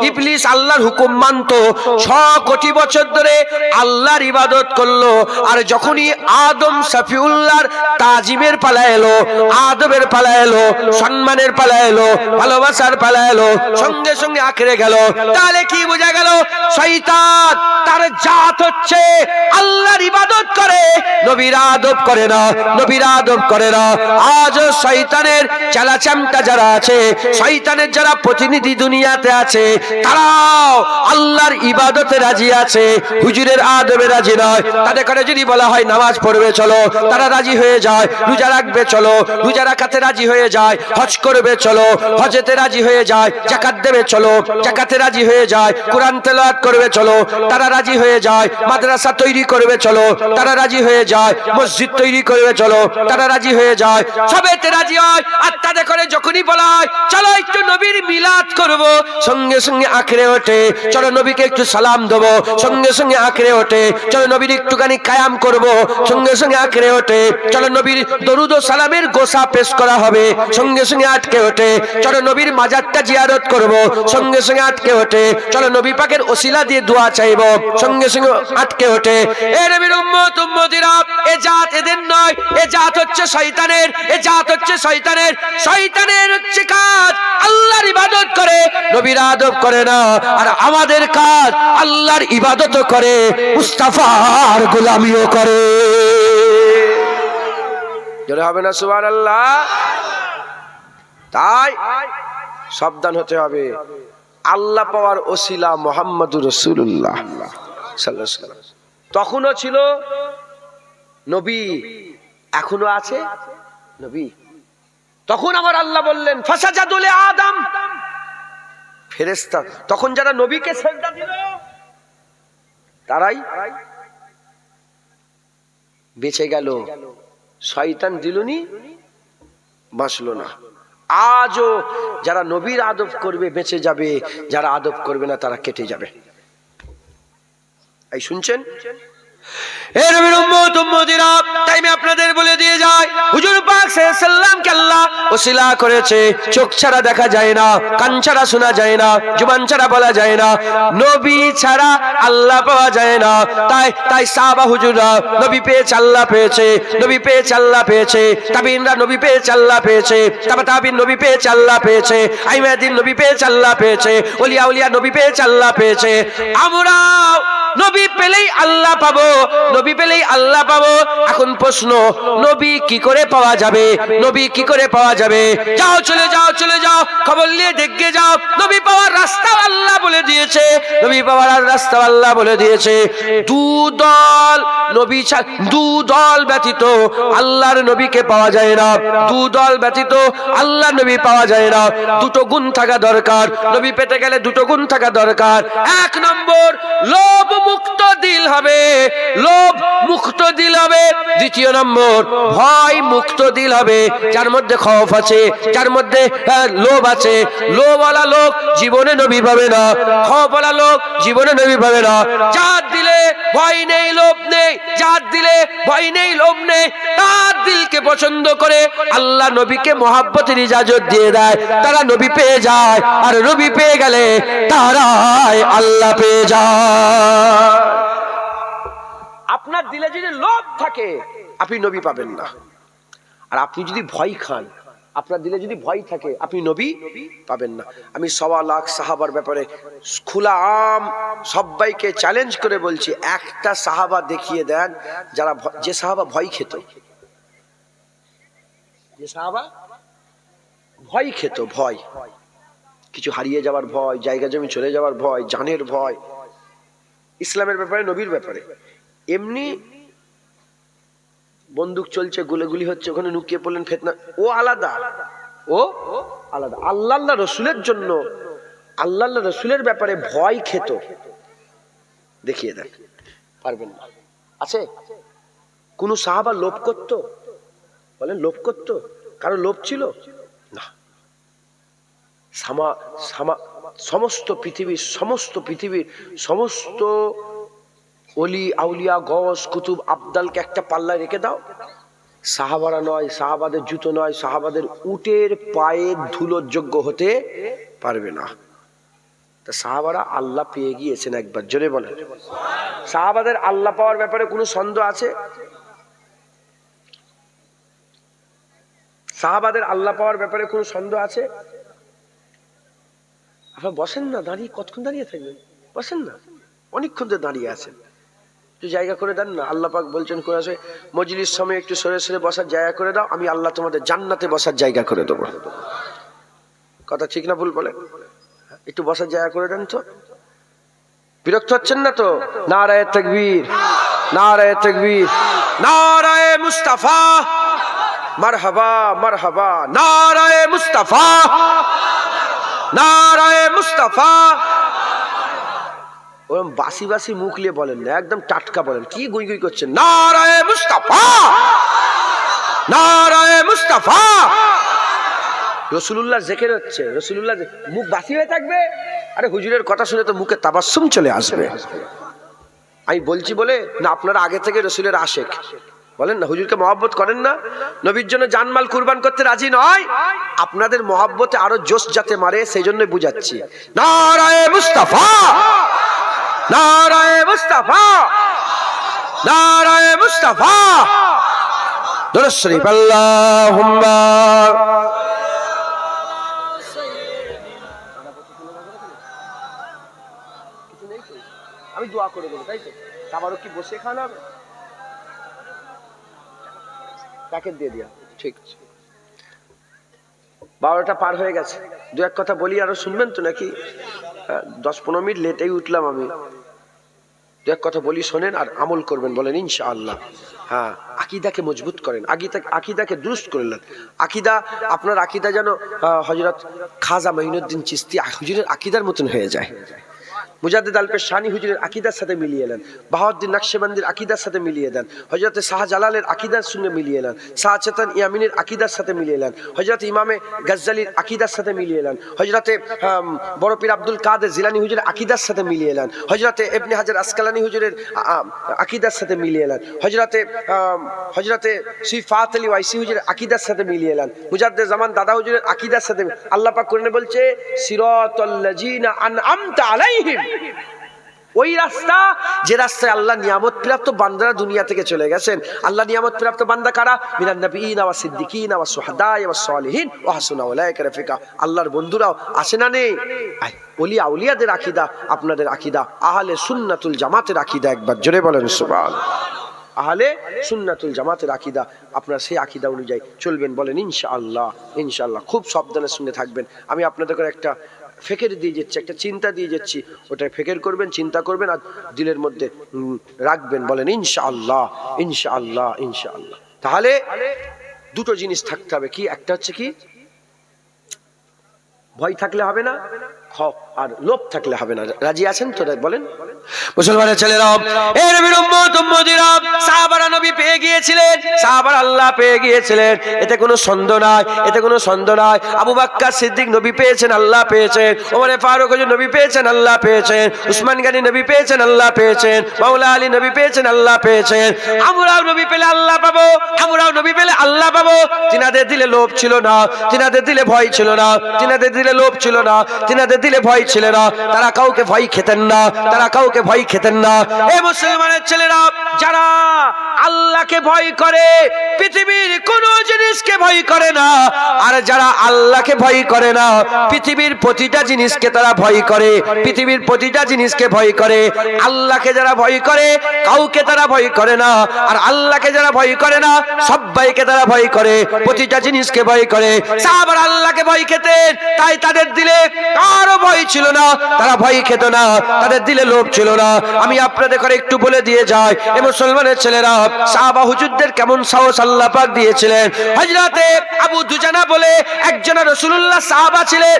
ইবলিস আল্লাহর হুকুম মানতো, 6 কোটি বছর ধরে আল্লাহর ইবাদত করলো। আর যখনই আদম শফিউল্লাহর তাজিমের পালা এলো, আদবের পালা এলো, সম্মানের পালা এলো, ভালোবাসার পালা এলো, সঙ্গে সঙ্গে আঁকড়ে গেল। তাহলে কি বোঝা গেল? শয়তান তার জাত হচ্ছে আল্লাহর ইবাদত করে, নবীর আদব করে না, নবীর আদব করে না। আজ শয়তানের চালাচামটা যারা আছে, শয়তানের যারা প্রতিনিধি দুনিয়াতে আছে, তারাও আল্লাহর ইবাদতে রাজি আছে, হুজুরের আদবে রাজি নয়। তাদের করে যদি বলা হয় নামাজ পড়বে চলো, তারা রাজি হয়ে যায়। রোজা রাখবে চলো, রোজা রাখাতে রাজি হয়ে যায়। হজ করবে চলো, হজেতে রাজি হয়ে যায়। যাকাত দেবে চলো, যাকাতে রাজি হয়ে যায়। কোরআন তেলাওয়াত করবে চলো, তারা রাজি হয়ে যায়। মাদ্রাসা তৈরি করবে চলো, তারা রাজি হয়ে যায়। মসজিদ তৈরি করবে চলো, তারা রাজি হয়ে যায়। সবেতে রাজি হয়। আর তাদের করে যখনই বলা হয় চলো একটু নবীর মিলাদ করব, সঙ্গে সঙ্গে আঁকড়ে ওঠে। চলো নবীকে একটু সালাম দেবো, সঙ্গে সঙ্গে আঁকড়ে ওঠে। চলো নবীর একটুখানি কায়াম করব, সঙ্গে সঙ্গে আঁকড়ে ওঠে। চলো নবীর দরুদ ও সালামের গোসা পেশ করা হবে, সঙ্গে সঙ্গে আটকে ওঠে। চলো নবীর মাজারটা জিয়ারত করব, সঙ্গে সঙ্গে আটকে ওঠে। চলো নবী পাকের ওসিলা দিয়ে দোয়া চাইবো, সঙ্গে সঙ্গে আটকে ওঠে। এ নবীর উম্মত উম্মতিরা, এ জাত এদের নয়, এ জাত হচ্ছে শয়তানের, এ জাত হচ্ছে শয়তানের। শয়তানের হচ্ছে কাজ আল্লাহর ইবাদত করে, নবীর আদব করে না। আর আমাদের কাজ আল্লাহর ইবাদতও করে, মুস্তাফার গোলামিও করে। জোরে হবে না সুবহানাল্লাহ? তাই সাবধান হতে হবে। আল্লাহ পাওয়ার ওসিলা মুহাম্মদুর রাসূলুল্লাহ সাল্লাল্লাহু আলাইহি ওয়াসাল্লাম। তখনও ছিল নবী, এখনো আছে নবী। তখন আমার আল্লাহ বললেন ফাসাজাদু লি আদম, ফেরেশতা তখন যারা নবীকে সিজদা দিল তারাই বেঁচে গেল। শয়তান দিলনি, বাঁচলো না। আজও যারা নবীর আদব করবে বেঁচে যাবে, যারা আদব করবে না তারা কেটে যাবে। এই শুনছেন? এ নবীর উম্মত উম্মতিরা, তাই আমি আপনাদের বলে দিয়ে যাই, হুজুর পাক সাল্লাল্লাহু আলাইহি সাল্লামকে আল্লাহ ওসিলা করেছে। চোখ ছাড়া দেখা যায় না, কান ছাড়া শোনা যায় না, জবান ছাড়া বলা যায় না, নবী ছাড়া আল্লাহ পাওয়া যায় না। তাই সাহাবা হুজুররা নবী পেয়েছে, আল্লাহ পেয়েছে, নবী পেয়েছে, আল্লাহ পেয়েছে। তাবিনরা নবী পেয়েছে, আল্লাহ পেয়েছে। তাবিন নবী পেয়েছে, আল্লাহ পেয়েছে। আইমাদিন নবী পেয়েছে, আল্লাহ পেয়েছে। ওলিয়া উলিয়া নবী পেয়েছে, আল্লাহ পেয়েছে। আমরা নবী পেলেই আল্লাহ পাবো, নবী পেলেই আল্লাহ পাবো। এখন প্রশ্ন, নবী কি করে পাওয়া যাবে? নবী কি করে পাওয়া যাবে? যাও চলে যাও, চলে যাও, খবর নিয়ে দেখে যাও। নবী পাওয়ার রাস্তা আল্লাহ বলে দিয়েছে, নবী পাওয়ার রাস্তা আল্লাহ বলে দিয়েছে। দু দল ব্যতীত আল্লাহর নবীকে পাওয়া যায় না, দু দল ব্যতীত আল্লাহর নবী পাওয়া যায় না। দুটো গুণ থাকা দরকার, নবী পেতে গেলে দুটো গুণ থাকা দরকার। 1 নম্বর, লোভ মুক্ত দিল হবে, লোভ মুক্ত দিল হবে। 2 নম্বর, ভয় মুক্ত দিল হবে, যার মধ্যে খৌফ আছে, যার মধ্যে লোভ আছে। লোভওয়ালা লোক জীবনে নবী পাবে না, খৌফওয়ালা লোক জীবনে নবী পাবে না। যার দিলে ভয় নেই, লোভ নেই, যার দিলে ভয় নেই, লোভ নেই, তার দিলকে পছন্দ করে আল্লাহ নবীকে মহাব্বতের ইজাজত দিয়ে দেয়, তারা নবী পেয়ে যায়। আর নবী পেয়ে গেলে তারাই আল্লাহ পেয়ে যায়। আপনার দিলে যদি লোভ থাকে আপনি নবী পাবেন না। আর আপনি যদি ভয় খান, আপনার দিলে যদি ভয় থাকে আপনি নবী পাবেন না। আমি 1.25 লাখ সাহাবার ব্যাপারে খোলা আম সবাইকে চ্যালেঞ্জ করে বলছি, একটা সাহাবা দেখিয়ে দেন যারা যে সাহাবা ভয় খেত, যে সাহাবা ভয় খেত, ভয়, কিছু হারিয়ে যাওয়ার ভয়, জায়গা জমি চলে যাওয়ার ভয়, জানের ভয়, ইসলামের ব্যাপারে, নবীর ব্যাপারে। এমনি বন্দুক চলছে, গুলি হচ্ছে, ওখানে নুকিয়ে পড়লেন, ফিতনা, ও আলাদা, ও আলাদা। আল্লাহ রসুলের জন্য, আল্লাহ রসুলের ব্যাপারে ভয় খেত, দেখিয়ে দেন, পারবেন না। আছে কোন সাহাবা লোভ করত? বলেন লোভ করত? কারো লোভ ছিল না। সমস্ত পৃথিবীর সমস্ত ওলি আউলিয়া গস কুতুব আবদালকে একটা পাল্লায় রেখে দাও, সাহাবারা নয়, সাহাবাদের জুতো নয়, সাহাবাদের উটের পায়ের ধুলোর যোগ্য হতে পারবে না। তা সাহাবারা আল্লাহ পেয়ে গিয়েছেন একবার, জোরে বলেন। সাহাবাদের আল্লাহ পাওয়ার ব্যাপারে কোনো সন্দেহ আছে? সাহাবাদের আল্লাহ পাওয়ার ব্যাপারে কোনো সন্দেহ আছে? আপনারা বসেন না, দাঁড়িয়ে কতক্ষণ দাঁড়িয়ে থাকবেন? বসেন না, অনেকক্ষণ তো দাঁড়িয়ে আছেন, একটু জায়গা করে দেন না। আল্লাহ পাক বলছেন করে আসে মজলিস সময় একটু সরে সরে বসার জায়গা করে দাও, আমি আল্লাহ তোমাদের জান্নাতে বসার জায়গা করে দেবো। কথা ঠিক না ভুল বলে? একটু বসার জায়গা করে দেন তো। বিরক্ত হচ্ছেন না তো? নারায়ে তাকবীর, নারায়ে তাকবীর, নারায়ে মুস্তাফা, মারহাবা মারহাবা, নারায়ে মুস্তাফা, নারায়ে মুস্তাফা। ওরকম বাসি বাসি মুখ নিয়ে বলেন না, একদম টাটকা বলেন। কি গুই গুই করছেন? নারায়ে মুস্তাফা, নারায়ে মুস্তাফা। রাসূলুল্লাহ জিকির হচ্ছে, রাসূলুল্লাহ মুখ বাসি হয়ে থাকবে? আরে হুজুরের কথা শুনে তো মুখে তাবাসসুম চলে আসবে। আমি বলছি বলে না আপনারা আগে থেকে রাসূলের আশিক বলেন না, হুজুরকে মহব্বত করেন না, নবীর জন্য জানমাল কুরবান করতে রাজি নয়, আপনাদের মহব্বতে আরো জোশ যাতে মারে সেই জন্য বুঝাচ্ছি। নারায়ে মুস্তাফা, নারায়ে মুস্তাফা, নারায়ে মুস্তাফা। দুরূদ শরীফ আল্লাহুম্মা। আমি দোয়া করে দেবো, তাই তো? আবারও কি বসে খাওয়া হবে? প্যাকেট দিয়ে দিয়া, ঠিক আছে। 12টা পার হয়ে গেছে, দু এক কথা বলি, আরো শুনবেন তো নাকি? 10-15 মিনিট লেটেই উঠলাম আমি। দু এক কথা বলি, শোনেন আর আমল করবেন, বলেন ইনশাআল্লাহ। হ্যাঁ, আকীদাকে মজবুত করেন, আকীদাকে দুরুস্ত করলেন। আকীদা, আপনার আকীদা যেন হযরত খাজা মঈনুদ্দিন চিশতি হুজুরের আকীদার মতন হয়ে যায়। মুজাদ্দিদ আল পেশানি হুজুরের আকীদার সাথে মিলিয়ে নেন, বাহাউদ্দিন নকশবন্দির আকীদার সাথে মিলিয়ে দেন, হযরত শাহজালালের আকীদার সঙ্গে মিলিয়ে নেন, শাহ চেতন ইয়ামিনের আকীদার সাথে মিলিয়ে নেন, হযরত ইমামে গজ্জালির আকীদার সাথে মিলিয়ে নেন, হযরত বড় পীর আব্দুল কাদের জিলানী হুজুরের আকীদার সাথে মিলিয়ে নেন, হযরত ইবনে হাজার আসকালানী হুজুরের আকীদার সাথে মিলিয়ে নেন, হযরত সিফাত আলী ওয়াইসি হুজুরের আকীদার সাথে মিলিয়ে নেন, মুজাদ্দিদ জামান দাদা হুজুরের আকীদার সাথে। আল্লাহ পাক কোরআনে বলছে সিরাতাল লাযিনা আনআমতা আলাইহিম, ওই রাস্তা যে রাস্তায় আল্লাহ নিয়ামত প্রাপ্ত বান্দারা দুনিয়া থেকে চলে গেছেন। আল্লাহ নিয়ামত প্রাপ্ত বান্দা কারা? মিনান নবিয়িনা ওয়া সিদ্দিকিনা ওয়া শুহাদায়ে ওয়া সালিহিন ওয়া হাসুনা উলাইকা রাফিকা। আল্লাহর বন্ধুরাও আসে না নেই? ওলি আউলিয়াদের আকীদা আপনাদের আকীদা, আহলে সুন্নাতুল জামাতের আকীদা, একবার জোরে বলেন সুবহানাল্লাহ। আহলে সুন্নাতুল জামাতের আকীদা, আপনারা সেই আকীদা অনুযায়ী চলবেন, বলেন ইনশাআল্লাহ। ইনশাআল্লাহ খুব সাবধানের সঙ্গে থাকবেন। আমি আপনাদের একটা ফেকের দিয়ে যাচ্ছি, একটা চিন্তা দিয়ে যাচ্ছি, ওটা ফেকের করবেন, চিন্তা করবেন আর দিলের মধ্যে রাখবেন, বলেন ইনশাআল্লাহ ইনশাআল্লাহ ইনশাআল্লাহ। তাহলে দুটো জিনিস থাকতে হবে, কি? একটা হচ্ছে কি, ভয় থাকলে হবে না, আর লোভ থাকলে হবে না। রাজি আছেন তো? বলেন মুসলমানের ছেলেরা, এর নবীর উম্মত উম্মতিরা, সাহাবারা নবী পেয়ে গিয়েছিলেন, সাহাবারা আল্লাহ পেয়ে গিয়েছিলেন, এতে কোনো সন্দেহ নাই, এতে কোনো সন্দেহ নাই। আবু বকর সিদ্দিক নবী পেয়েছেন, আল্লাহ পেয়েছেন, ওমর ফারুক নবী পেয়েছেন, আল্লাহ পেয়েছেন, উসমান গনি নবী পেয়েছেন, আল্লাহ পেয়েছেন, মাওলা আলী নবী পেয়েছেন, আল্লাহ পেয়েছেন। আমরাও নবী পেলে আল্লাহ পাবো, আমরাও নবী পেলে আল্লাহ পাবো। তিনাদের দিলে লোভ ছিল না, তিনাদের দিলে ভয় ছিল না, তিনাদের দিলে লোভ ছিল না, তিনাদের দিলে ভয় ছিল না, তারা কাউকে ভয় খেতেন না, তারা কাউকে ভয় খেতেন না। এই মুসলমানের ছেলেরা, যারা আল্লাহকে ভয় করে, পৃথিবীর কোন জিনিসকে ভয় করে না, আর যারা আল্লাহকে ভয় করে না, পৃথিবীর প্রতিটা জিনিসকে তারা ভয় করে, পৃথিবীর প্রতিটা জিনিসকে ভয় করে। আল্লাহকে যারা ভয় করে, কাউকে তারা ভয় করে না, আর আল্লাহকে যারা ভয় করে না, সবাইকে তারা ভয় করে, প্রতিটা জিনিসকে ভয় করে। সাহাবারা আল্লাহকে ভয় খেতেন, তাই তাদের দিলে কারো ভয় ছিল না, তারা ভয় খেত না, তাদের দিলে লোভ ছিল না। আমি আপনাদের করে একটু বলে দিয়ে যাই, এ মুসলমানের ছেলেরা, সাহাবা হুজুরদের কেমন সাহস আল্লাহ পাক দিয়েছিলেন। হযরত হযরতে আবু দুজানা বলে একজন রাসূলুল্লাহ সাহাবা ছিলেন।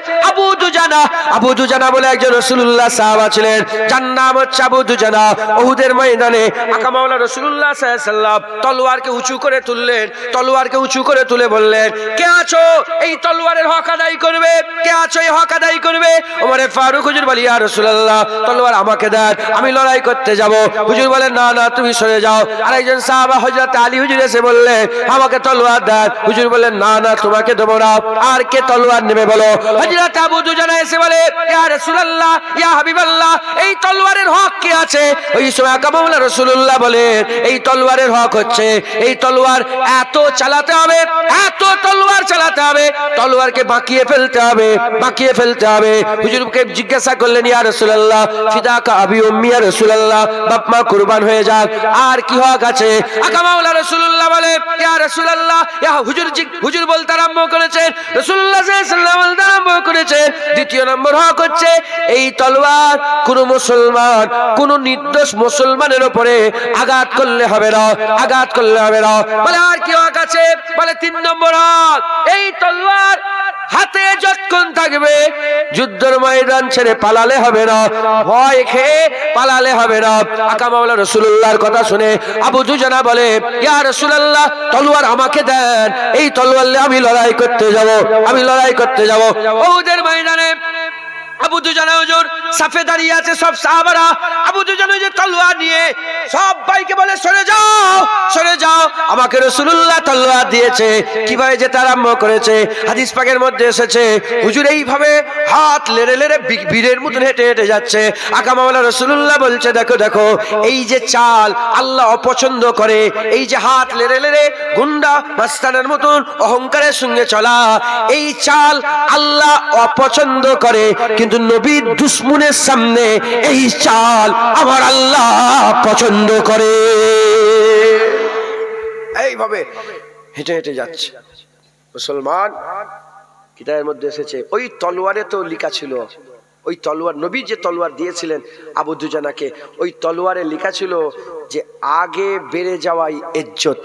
আবু দুজানা বলে একজন রাসূলুল্লাহ সাহাবা ছিলেন, যার নাম হচ্ছে আবু দুজানা। উহুদের ময়দানে আকা মাওলা রাসূলুল্লাহ সাল্লাল্লাহু আলাইহি ওয়াসাল্লাম তলোয়ারকে উঁচু করে তুললেন। তলোয়ারকে উঁচু করে তুলে বললেন, কে আছো এই তলোয়ারের হক আদায় করবে? কে আছো এই হক আদায় করবে? ওমর ফারুক হুজুর বলে, ইয়া রাসূলুল্লাহ তলোয়ার আমাকে দেন, আমি লড়াই করতে যাব। হুজুর বলেন, না না তুমি সরে যাও। আরেকজন সাহাবা হযরত আলী হুজুর এসে বললেন, আমাকে তলোয়ার দেন। হুজুর বললেন, না না তোমাকে দেব না। আর কে তলোয়ার নেবে বলো? হযরত আবু দুজানা এসে বলে, ইয়া রাসূলুল্লাহ ইয়া হাবিবাল্লাহ এই তলোয়ারের হক কি আছে? ওই সময় আকা মাওলা রাসূলুল্লাহ বলেন, এই তলোয়ারের হক হচ্ছে এই তলোয়ার এত চালাতে হবে, এত তলোয়ার চালাতে হবে, তলোয়ারকে বাঁকিয়ে ফেলতে হবে, বাঁকিয়ে ফেলতে হবে। হুজুরকে জিজ্ঞাসা করলেন, ইয়া রাসূলুল্লাহ ফিদাকা আবি উম্মি, ইয়া রাসূলুল্লাহ বাপ মা কুরবান হয়ে যাক, আর কি হক আছে? আকা মাওলা রাসূলুল্লাহ বলে, ইয়া রাসূলুল্লাহ ইয়া হুজুর বলতে আরম্ভ করেছেন, রাসূলুল্লাহ সাল্লাল্লাহু আলাইহি ওয়াসাল্লাম বলতে আরম্ভ করেছেন, দ্বিতীয় নম্বর হক হচ্ছে এই তলোয়ার কোন মুসলমান, কোন নির্দোষ মুসলমানের উপরে আঘাত করলে হবে না, আঘাত করলে হবে না। বলে আর কি হক আছে? বলে তিন নম্বর হক, এই তলোয়ার হাতে যতক্ষণ থাকবে যুদ্ধের ময়দান ছেড়ে পালালে হবে না, ভয় খেয়ে পালালে হবে না। আকা মাওলা রাসূলুল্লাহর কথা শুনে আবু দুজানা বলে, ইয়া রাসূলুল্লাহ তলোয়ার আমাকে দেন, এই তলোয়ার নিয়ে আমি লড়াই করতে যাব, আমি লড়াই করতে যাব। উহুদের ময়দানে আবু দুজানা হুজুর সাফে দাঁড়িয়ে আছে, সব সাহাবারা। আবু দুজানা যে তলোয়ার নিয়ে সব ভাইকে বলে, সরে যাও, সরে যাও, আমাকে রাসূলুল্লাহ তলোয়ার দিয়েছে। কিভাবে যেতে আরম্ভ করেছে হাদিস পাকের মধ্যে এসেছে, হুজুর এইভাবে হাত লেড়ে লেড়ে বীরের মতন হেঁটে হেঁটে যাচ্ছে। আকা মাওলা রাসূলুল্লাহ বলছে, দেখো দেখো এই যে চাল আল্লাহ অপছন্দ করে, এই যে হাত লেড়ে লেড়ে গুন্ডা মাস্তানের মতন অহংকারের সঙ্গে চলা, এই চাল আল্লাহ অপছন্দ করে, কিন্তু নবীর দুশমনের সামনে এই চাল আমার আল্লাহ পছন্দ করে। এইভাবে হেঁটে হেঁটে যাচ্ছে মুসলমান। কিতাবের মধ্যে এসেছে ওই তলোয়ারে তো লেখা ছিল, ওই তলোয়ার নবী যে তলোয়ার দিয়েছিলেন আবু দুজানাকে, ওই তলোয়ারে লেখা ছিল যে আগে বেড়ে যাওয়াই ইজ্জত,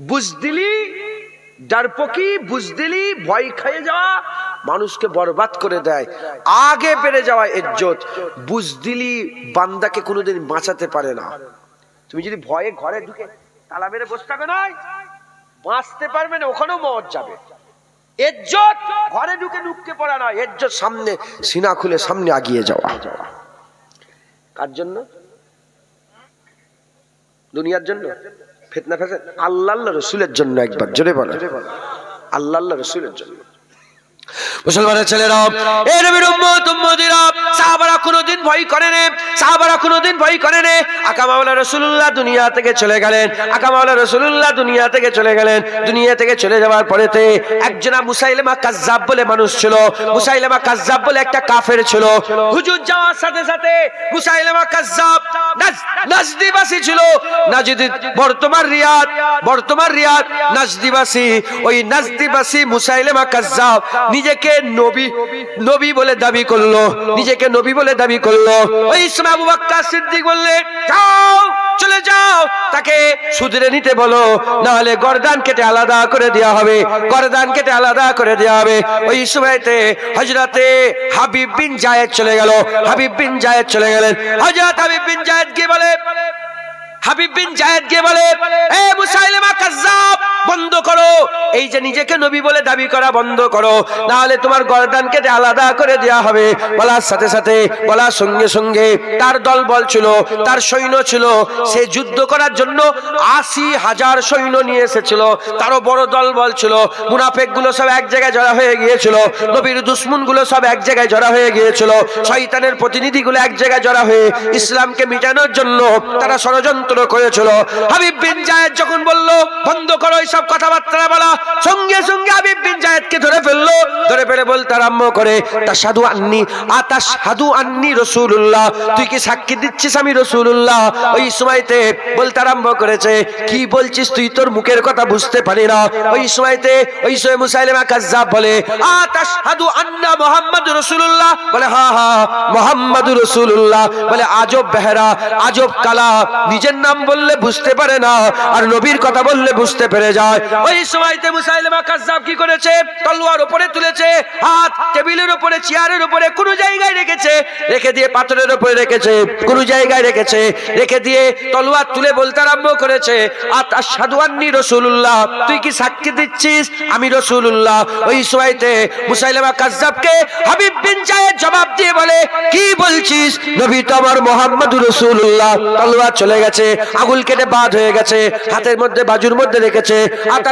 বুঝদিলি ডারপকি, বুঝদিলি ভয় খেয়ে যাওয়া মানুষকে বরবাদ করে দেয়, আগে বেড়ে যাওয়া ইজ্জত, বুঝদিলি বান্দাকে কোনোদিন বাঁচাতে পারে না। তুমি যদি ভয়ে ঘরে ঢুকে তালা মেরে বসে থাকো না, বাঁচতে পারবে না, ওখানেও মওত যাবে। ইজ্জত ঘরে ঢুকে ঢুকতে পারে না, ইজ্জত সামনে সিনা খুলে সামনে আগিয়ে যাওয়া। কার জন্য? দুনিয়ার জন্য? ফিতনা ফেসাদ? আল্লাহ রাসূলের জন্য। একবার জোরে বলো, আল্লাহ রাসূলের জন্য। মুসলমানের ছেলেরা, এই নবীর উম্মত উম্মতিরা, সাহাবারা কোনোদিন ভয় করেন, সাহাবারা কোনোদিন ভয় করেন। আকা মাওলা রাসূলুল্লাহ দুনিয়া থেকে চলে গেলেন, আকা মাওলা রাসূলুল্লাহ দুনিয়া থেকে চলে গেলেন। দুনিয়া থেকে চলে যাওয়ার পরেতে একজন মুসাইলিমা কাজ্জাব বলে মানুষ ছিল, মুসাইলিমা কাজ্জাব বলে একটা কাফের ছিল। হুজুর যাওয়ার সাথে সাথে মুসাইলিমা কাজ্জাব নাজদিবাসী ছিল, নাজদি বর্তমান রিয়াদ নাজদিবাসী। ওই নাজদিবাসী মুসাইলিমা কাজ্জাব নিজেকে নবী বলে দাবি করলো, নিজেকে নবী বলে দাবি করলো। ওই সময় আবু বকর সিদ্দিক বললেন, যাও চলে যাও, তাকে শুধরে নিতে বলো, না হলে গর্দান কেটে আলাদা করে দেওয়া হবে, গর্দান কেটে আলাদা করে দেওয়া হবে। ওই সময়তে হযরতে হাবিব বিন জায়েদ চলে গেল, হাবিব বিন জায়েদ চলে গেলেন। হযরত হাবিব বিন জায়েদ কি বলে, হাবিব বিন জায়েদ কে বলে, এ মুসাইলিমা কাজ্জাব বন্ধ করো, এই যে নিজেকে নবী বলে দাবি করা বন্ধ করো, না হলে তোমার গর্দান কেটে আলাদা করে দেওয়া হবে। বলার সাথে সাথে, বলার সঙ্গে সঙ্গে তার দল বল ছিল, তার সৈন্য ছিল, সে যুদ্ধ করার জন্য ৮০,০০০ সৈন্য নিয়ে এসেছিল, তারও বড় দল বল ছিল। মুনাফিক গুলো সব এক জায়গায় জড়া হয়ে গিয়েছিল, নবীর দুশমন গুলো সব এক জায়গায় জড়া হয়ে গিয়েছিল, শয়তানের প্রতিনিধিগুলো এক জায়গায় জড়া হয়ে ইসলামকে মিটানোর জন্য তারা ষড়যন্ত্র করেছিল। হাবিব বিন জায়েদ যখন বলল বন্ধ করো এইসব কথাবার্তা বলা, সঙ্গে সঙ্গে হাবিব বিন জায়েদকে ধরে ফেললো, ধরে ফেলে বলতে আরম্ভ করে তাশহাদু আন্নী রাসূলুল্লাহ, তুই কি সাক্ষী দিচ্ছিস আমি রাসূলুল্লাহ? ওই সময়তে বলতে আরম্ভ করেছে, কি বলছিস তুই, তোর মুখের কথা বুঝতে পারি না। ওই সময়তে ওই সময় মুসাইলিমা কাজ্জাব বলে, তাশহাদু আন্না মুহাম্মাদুর রাসূলুল্লাহ, বলে হ্যাঁ হ্যাঁ মুহাম্মাদুর রাসূলুল্লাহ। বলে আজব বেহারা, আজব কালা, নিজের নাম বললে বুঝতে পারে না আর নবীর কথা বললে বুঝতে পেরে যায়। ওই সময়তে মুসাইলিমা কাজ্জাব কি করেছে, তলোয়ার উপরে তুলেছে, হাত টেবিলের উপরে, চেয়ারের উপরে, কোন জায়গায় রেখেছে, রেখে দিয়ে পাথরের উপরে রেখেছে, কোন জায়গায় রেখেছে, রেখে দিয়ে তলোয়ার তুলে বলতে আরম্ভ করেছে, আশহাদু আন্নী রাসূলুল্লাহ, তুই কি সাক্ষী দিচ্ছিস আমি রাসূলুল্লাহ? ওই সময়তে মুসাইলিমা কাজ্জাবকে হাবিব বিন জায়েদ জবাব দিয়ে বলে, কি বলছিস, নবী তো আমার মুহাম্মাদুর রাসূলুল্লাহ। তলোয়ার চলে গেছে, আগুল কেটে বাদ হয়ে গেছে, হাতের মধ্যে বাজুর মধ্যে রেখেছে,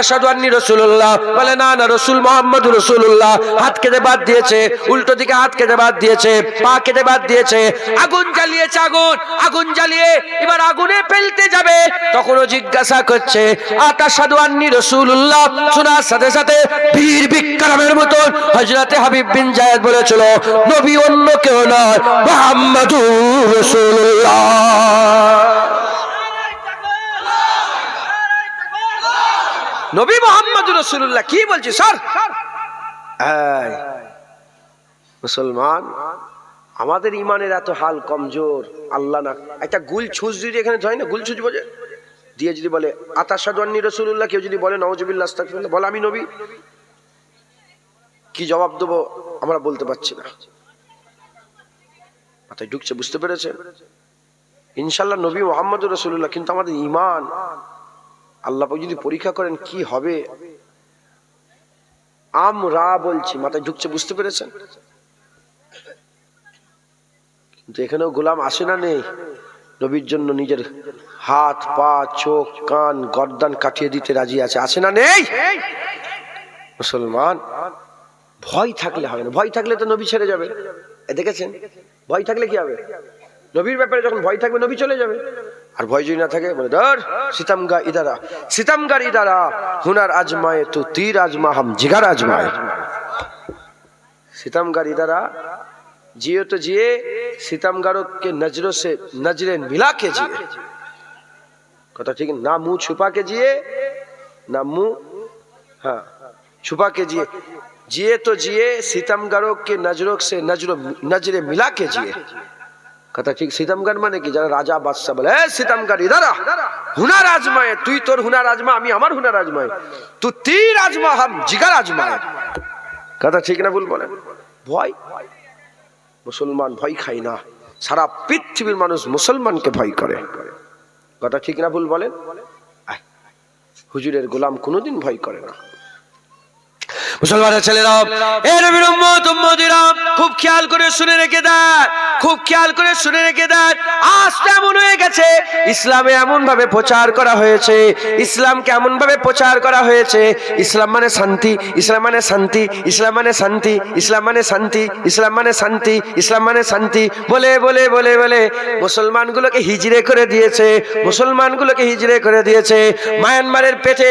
আশহাদু আন্নী রাসূলুল্লাহ, বলে না না রাসূল মুহাম্মাদুর রাসূলুল্লাহ। হাত কেটে বাদ দিয়েছে, উল্টো দিকে হাত কেটে বাদ দিয়েছে, পা কেটে বাদ দিয়েছে, আগুন জ্বালিয়েছে, আগুন জ্বালিয়ে এবার আগুনে ফেলতে যাবে, তখনও জিজ্ঞাসা করছে আশহাদু আন্নী রাসূলুল্লাহ। শোনার সাথে সাথে বীর বিক্রমের মতন হযরতে হাবিব বিন জায়েদ বলেছিল, নবী অন্য কেউ নয়, মুহাম্মাদুর রাসূলুল্লাহ। নবী মুহাম্মাদুর রাসূলুল্লাহ। কি বলছি স্যার? মুসলমান, আমাদের ইমানের এত হাল কমজোর, আল্লাহ না একটা গুল ছুঁচ যদি এখানে হয় না, গুল ছুঁচ বোঝে দিয়ে যদি বলে আশহাদু আন্নী রাসূলুল্লাহ, কেউ যদি বলে নাউযুবিল্লাহ আস্তাগফিরুল্লাহ, বলে আমি নবী, কি জবাব দেবো আমরা বলতে পারছি না, মাথায় ঢুকছে, বুঝতে পেরেছে? ইনশাআল্লাহ নবী মুহাম্মাদুর রাসূলুল্লাহ, কিন্তু আমাদের ঈমান আল্লাহ পাক যদি পরীক্ষা করেন কি হবে আমরা বলছি, মাথায় ঢুকছে, বুঝতে পেরেছেন? কিন্তু এখানেও গোলাম আসে না, নেই? নবীর জন্য নিজের হাত পা চোখ কান গর্দান কাটিয়ে দিতে রাজি আছে, আছে না নেই? মুসলমান, ভয় থাকলে হবে না, ভয় থাকলে তো নবী ছেড়ে যাবে। দেখেছেন, ভয় থাকলে কি হবে? নবীর ব্যাপারে যখন ভয় থাকবে নবী চলে যাবে, আর ভয় যদি না থাকে বলে ধর সিতমগার ইদারা হুনার আজমায়ে তু तीर आजमा हम जिगर आजमाए। सितमगार इदारा जिए तो जिए, सितमगारों के नजरों से नजरें मिला के जिए। कथा ठीक है ना, मुंह छुपा के जिए ना मुंह हाँ छुपा के जिए, जिए तो जिए सितमगारों के नजरों से नजरें मिला के जिए। কথা ঠিক। সিতমগার মানে কি, যারা রাজা বাদশা বলে সিতমগার ইদারা হুনার আজমায়ে, তুই তোর হুনার আজমা, আমি আমার হুনার আজমাই, তু तीर आजमा हम जिगर आजमाए। কথা ঠিক না ভুল বলেন? ভয়, মুসলমান ভয় খাই না, সারা পৃথিবীর মানুষ মুসলমানকে ভয় করে। কথা ঠিক না ভুল বলেন? হুজুরের গোলাম কোনোদিন ভয় করে না। মুসলমানের ছেলেরা, এ নবীর উম্মত উম্মতিরা, খুব খেয়াল করে শুনে রেখে দেন, খুব খেয়াল করে শুনে রেখে দেন। আজ এমন হয়ে গেছে, ইসলামে এমন ভাবে প্রচার করা হয়েছে, ইসলামকে এমন ভাবে প্রচার করা হয়েছে, ইসলাম মানে শান্তি, ইসলাম মানে শান্তি, ইসলাম মানে শান্তি, ইসলাম মানে শান্তি, ইসলাম মানে শান্তি, ইসলাম মানে শান্তি বলে বলে বলে বলে মুসলমানগুলোকে হিজড়ে করে দিয়েছে, মুসলমানগুলোকে হিজড়ে করে দিয়েছে। মায়ানমারের পেটে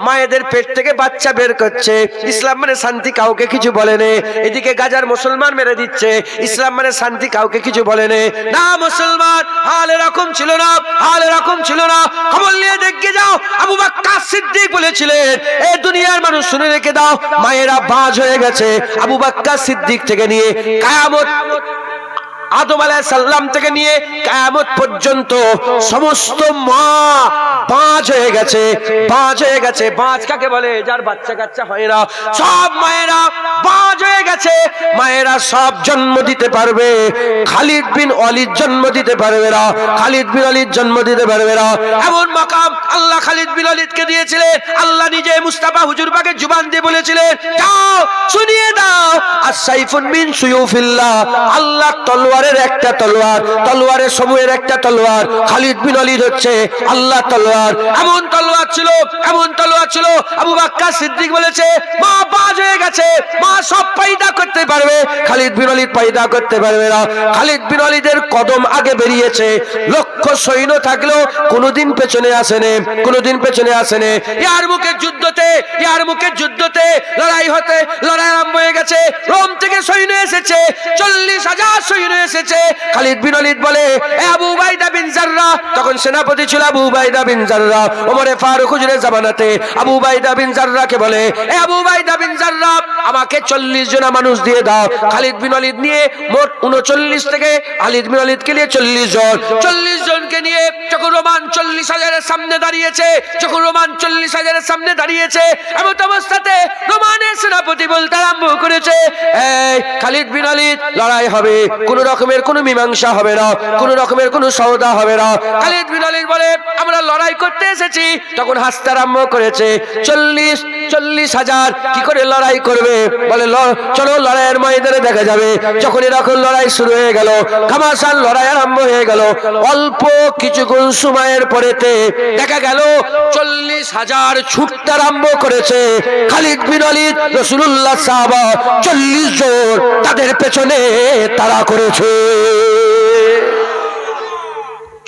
মায়েদের পেট থেকে বাচ্চা বের করছে, ইসলাম মানে শান্তি, কাউকে কিছু বলেনি। এদিকে গাজার মুসলমান মেরে দিচ্ছে, ইসলাম মানে শান্তি, কাউকে কিছু বলেনি। না মুসলমান, হাল এরকম ছিল না, হাল এরকম ছিল না। খবর নিয়ে দেখে যাও, আবু বকর সিদ্দিক বলেছিলেন, এই দুনিয়ার মানুষ শুনে রেখে দাও, মায়েরা বাজ হয়ে গেছে। আবু বকর সিদ্দিক থেকে নিয়ে কিয়ামত, আদম আলাইহিস সালাম থেকে নিয়ে কিয়ামত পর্যন্ত সমস্ত মা বাজ হয়ে গেছে, বাজ হয়ে গেছে। বাজ কাকে বলে? যার বাচ্চা কাচ্চা হয় না, সব মায়েরা বাজ হয়ে গেছে। মায়েরা সব জন্ম দিতে পারবে, খালিদ বিন ওয়ালিদ জন্ম দিতে পারবে না, খালিদ বিন ওয়ালিদ জন্ম দিতে পারবে না। এমন মাকাম আল্লাহ খালিদ বিন ওয়ালিদকে দিয়েছিলেন। আল্লাহ নিজে মুস্তাফা হুজুর পাকের জুবান দিয়ে বলেছিলেন, যাও শুনিয়ে দাও, আস-সাইফুন মিন সুয়ুফিল্লাহ, আল্লাহ তলোয়ারের একটা তলোয়ার, তলোয়ারের সমূহের একটা তলোয়ার। খালিদ বিন ওয়ালিদ হচ্ছে আল্লাহ তলোয়ার। এমন তলোয়ার ছিল, এমন তলোয়ার ছিল। আবু বকর সিদ্দিক বলেছে, মা বাজ হয়ে গেছে, মা সব সব পয়দা করতে পারবে, খালিদ বিন ওয়ালিদ পয়দা করতে পারবে না। খালিদ বিন ওয়ালিদের কদম আগে বেরিয়েছে, লক্ষ সৈন্য থাকলেও কোনোদিন পেছনে আসেনি, কোনোদিন পেছনে আসেনি। ইয়ারমুকের যুদ্ধতে লড়াই আরম্ভ হয়ে গেছে। রোম থেকে সৈন্য এসেছে, 40,000 সৈন্য এসেছে। খালিদ বিন ওয়ালিদ বলে, এ আবু উবাইদা বিন জাররাহ, তখন সেনাপতি ছিল আবু উবাইদা বিন জাররাহ, ওমরে ফারুক হুজুরের জামানাতে আবু উবাইদা বিন জাররাহকে বলে, এ আবু উবাইদা বিন জাররাহ, আমাকে 40 জন মানুষ দিয়ে দাও। খালিদ বিন ওয়ালিদ নিয়ে মোট 39 থেকে, খালিদ বিন ওয়ালিদকে নিয়ে 40 জন, 40 জনকে নিয়ে যখন রোমান 40,000-এর সামনে দাঁড়িয়েছে, এমন অবস্থাতে রোমানের সেনাপতি বলতে আরম্ভ করেছে, এই খালিদ বিন ওয়ালিদ, লড়াই হবে, কোন রকমের কোনো মীমাংসা হবে না, কোন রকমের কোনো সওদা হবে না। খালিদ বিন ওয়ালিদ বলে, আমরা লড়াই করতে এসেছি। তখন হাসতে আরম্ভ করেছে, 40,000 কি করে লড়াই করবে? বলে, চলো লড়াইয়ের ময়দানে দেখা যাবে। যখন এরকম লড়াই শুরু হয়ে গেল, ঘামাসান লড়াই আরম্ভ হয়ে গেল। অল্প কিছুক্ষণ সময়ের পরেতে দেখা গেল 40,000 ছুটতে আরম্ভ করেছে। খালিদ বিন ওয়ালিদ, রাসূলুল্লাহ সাহাবা 40 জন তাদের পেছনে তাড়া করেছে।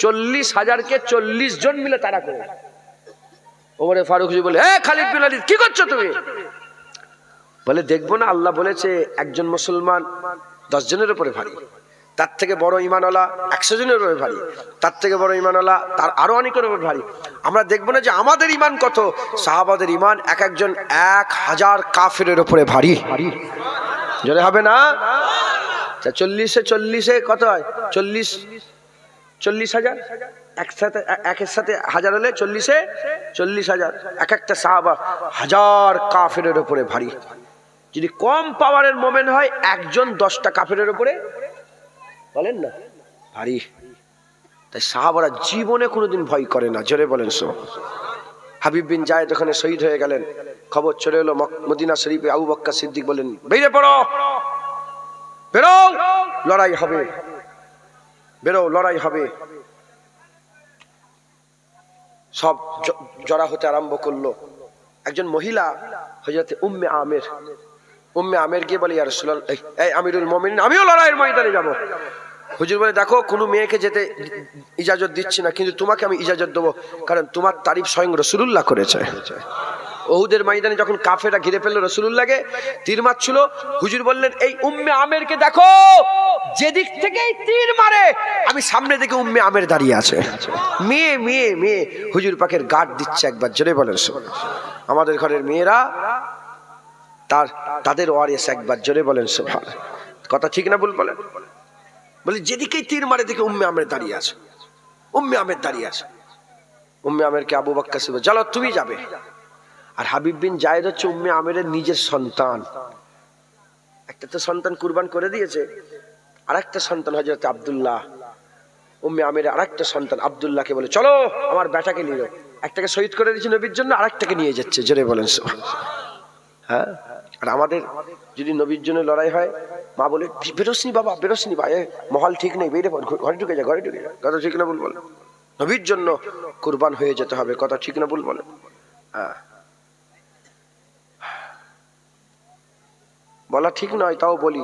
40,000-কে 40 জন মিলে তাড়া করে। ওমরে ফারুক হুজুর বলে, এ খালিদ বিন ওয়ালিদ, কি করছো তুমি? বলে, দেখবো না, আল্লাহ বলেছে একজন মুসলমান 10 জনের উপরে ভারী, তার থেকে বড় ঈমানওয়ালা 100 জনের উপরে ভারী, তার থেকে বড় ঈমানওয়ালা তার আরো অনেকের উপরে ভারী। আমরা দেখবো না যে আমাদের ঈমান কত? সাহাবাদের ঈমান এক একজন 1000 কাফেরের উপরে ভারী। জোরে হবে না? 40-এ কত হয়? 40,000 একসাথে, একের সাথে 1000 হলে 40,000। এক একটা সাহাবা 1000 কাফেরের উপরে ভারী। যদি কম পাওয়ারের মোমেন হয়, একজন 10টা কাফেরের উপরে, বলেন না, ভারী। তাই সাহাবারা জীবনে কোনোদিন ভয় করে না। জোরে বলেন সো। হাবিব বিন জায়েদ ওখানে শহীদ হয়ে গেলেন, খবর চলে এলো মদিনা শরীফে। আবু বকর সিদ্দিক বলেন, বেরিয়ে পড়ো, বেরো, লড়াই হবে, বেরো, লড়াই হবে। সব জড়া হতে আরম্ভ করলো। একজন মহিলা হযরত উম্মে আমের গিয়ে বলে, ইয়া রাসূলুল্লাহ, এই আমিরুল মুমিনিন, আমিও লড়াইয়ের ময়দানে যাব। হুজুর বলে, দেখো, কোনো মেয়েকে যেতে ইজাজত দিচ্ছি না, কিন্তু তোমাকে আমি ইজাজত দেবো, কারণ তোমার তারিফ স্বয়ং রাসূলুল্লাহ করেছে। ওহুদের ময়দানে যখন কাফেররা ঘিরে ফেললো রাসূলুল্লাহকে, তীর মারছিল, হুজুর বললেন, এই উম্মে আমেরকে দেখো, যেদিক থেকেই তীর মারে আমি সামনে থেকে উম্মে আমের দাঁড়িয়ে আছে। মেয়ে হুজুর পাকের গার্ড দিচ্ছে। একবার জোরে বলেন সুবহানাল্লাহ। আমাদের ঘরের মেয়েরা তাদের ওয়ারিস, একবার জোরে বলেন সুবহানাল্লাহ। কথা ঠিক না ভুল বলেন? বলে, যেদিকেই তীর মারে দেখে উম্মে আমের দাঁড়িয়ে আছে, উম্মে আমেরকে আবু বকর সিদ্দিক, চলো তুমি যাবে। আর হাবিব বিন জায়েদ হচ্ছে উম্মে আমেরের নিজের সন্তান। একটা তো সন্তান কুরবান করে দিয়েছে, আরেকটা সন্তান হযরত আব্দুল্লাহ, উম্মে আমের আরেকটা সন্তান আব্দুল্লাহকে বলে, চলো আমার বেটাকে নিয়ে যাও। একটাকে শহীদ করে দিয়েছে নবীর জন্য, আরেকটাকে নিয়ে যাচ্ছে। জোরে বলেন সুবহানাল্লাহ। হ্যাঁ, আর আমাদের যদি নবীর জন্য লড়াই হয়, মা বলে, বেরোসনি বাবা, বেরোসনি ভাই, মহল ঠিক নেই, বেরিয়ে পড়, ঘরে ঢুকে যা, ঘরে ঢুকে যা। কথা ঠিক না ভুল বলে? নবীর জন্য কুরবান হয়ে যেতে হবে। কথা ঠিক না ভুল বলে? হ্যাঁ, বলা ঠিক নয়, তাও বলি।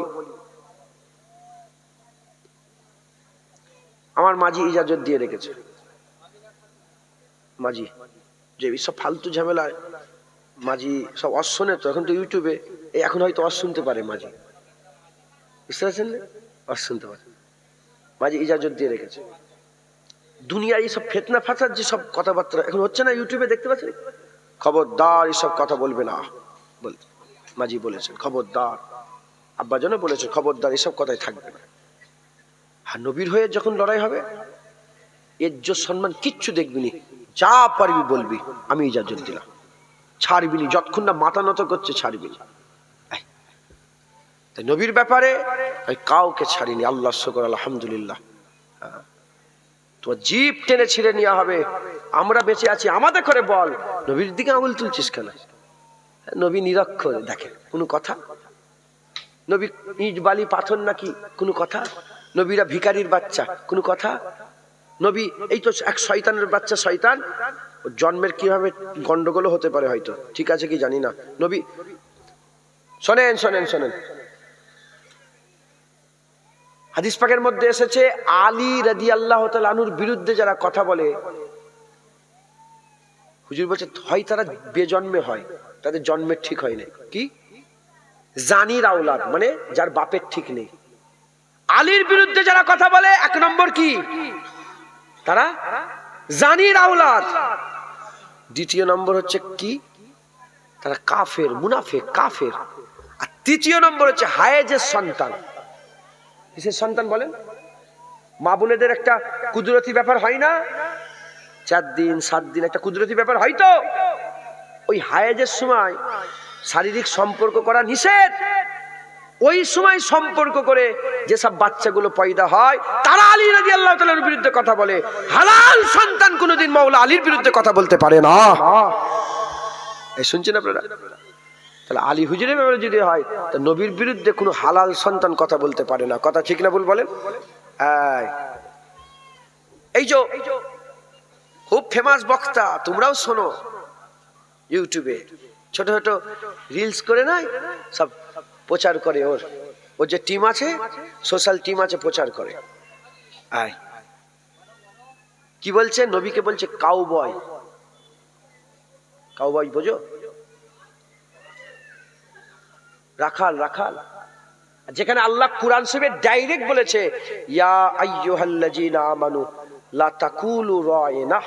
আমার মাঝি ইজাজত দিয়ে রেখেছে। মাঝি যে সব ফালতু ঝামেলায় মাঝি সব অশোনে, তো এখন তো ইউটিউবে, এখন হয়তো শুনতে পারে মাঝি, বুঝতে পারছেন? শুনতে পারে। মাঝি ইজাজত দিয়ে রেখেছে। দুনিয়ায় এইসব ফেতনা ফাসাদ যে সব কথাবার্তা এখন হচ্ছে না, ইউটিউবে দেখতে পাচ্ছেন, খবরদার এসব কথা বলবে না বলতে মাঝি বলেছেন। খবরদার, আব্বা যেন বলেছে, খবরদার এসব কথাই থাকবে না। আর নবীর হয়ে যখন লড়াই হবে, ইজ্জত সম্মান কিচ্ছু দেখবিনি, যা পারবি বলবি, আমি ইজাজত দিলাম, ছাড়বিনি, যতক্ষণ না মাথা নত করছে ছাড়বিনি। তাই নবীর ব্যাপারে কাউকে ছাড়িনি, আল্লাহ শুকর, আলহামদুলিল্লাহ। তোমার জিভ টেনে ছিঁড়ে নেওয়া হবে। আমরা বেঁচে আছি, আমাদের করে বল, নবীর দিকে আঙুল তুলছিস কেন? নবী নিরক্ষর, দেখেন কোনো কথা? নবী ইট বালি পাথর নাকি? কোনো কথা? নবীরা ভিখারির বাচ্চা, কোনো কথা? নবী এই তো এক শয়তানের বাচ্চা, শয়তান, জন্মের কিভাবে গন্ডগোল হতে পারে হয়তো, ঠিক আছে কি জানি না। নবী শোনেন শোনেন শোনেন, হাদিস পাকের মধ্যে এসেছে আলী রাদিয়াল্লাহু তাআলা আনহুর বিরুদ্ধে যারা কথা বলে, হুজুর বলছে হয় তারা বেজন্মে হয়, তাদের জন্মের ঠিক হয় না। কি? জানির আওলাদ, মানে যার বাপের ঠিক নেই। আলীর বিরুদ্ধে যারা কথা বলে, এক নম্বর কি? তারা জানির আওলাদ। দ্বিতীয় নম্বর হচ্ছে কি? তারা কাফের, মুনাফিক, কাফের। আর তৃতীয় নম্বর হচ্ছে হায়েজের সন্তান। কিসের সন্তান বলেন? মা বোনেদের একটা কুদরতি ব্যাপার হয় না, 4 দিন 7 দিন একটা কুদরতি ব্যাপার হয় তো, ওই হায়েজের সময় শারীরিক সম্পর্ক করা নিষেধ। ওই সময় সম্পর্ক করে যেসব বাচ্চাগুলো পয়দা হয়, তারা আলী রাদিয়াল্লাহু তাআলার বিরুদ্ধে কথা বলে। হালাল সন্তান কোনোদিন মাওলা আলীর বিরুদ্ধে কথা বলতে পারে না। এই শুনছেন আপনারা? তাহলে আলী হুজুরের ব্যাপারে যদি হয়, তো নবীর বিরুদ্ধে কোনো হালাল সন্তান কথা বলতে পারে না। কথা ঠিক না ভুল বলেন? এই যে খুব ফেমাস বক্তা, তোমরাও শোনো, ইউটিউবে ছোট ছোট রিলস করে নাই সব প্রচার করে, ওর যে টিম আছে, সোশ্যাল টিম আছে, প্রচার করে। কি বলছে? নবীকে বলছে কাউবয়। কাউবয় বোঝো? রাখাল, রাখাল। যেখানে আল্লাহ কুরআন শরীফে ডাইরেক্ট বলেছে ইয়া আইয়ুহাল্লাযীনা আমানু লা তাকুলু রায়না,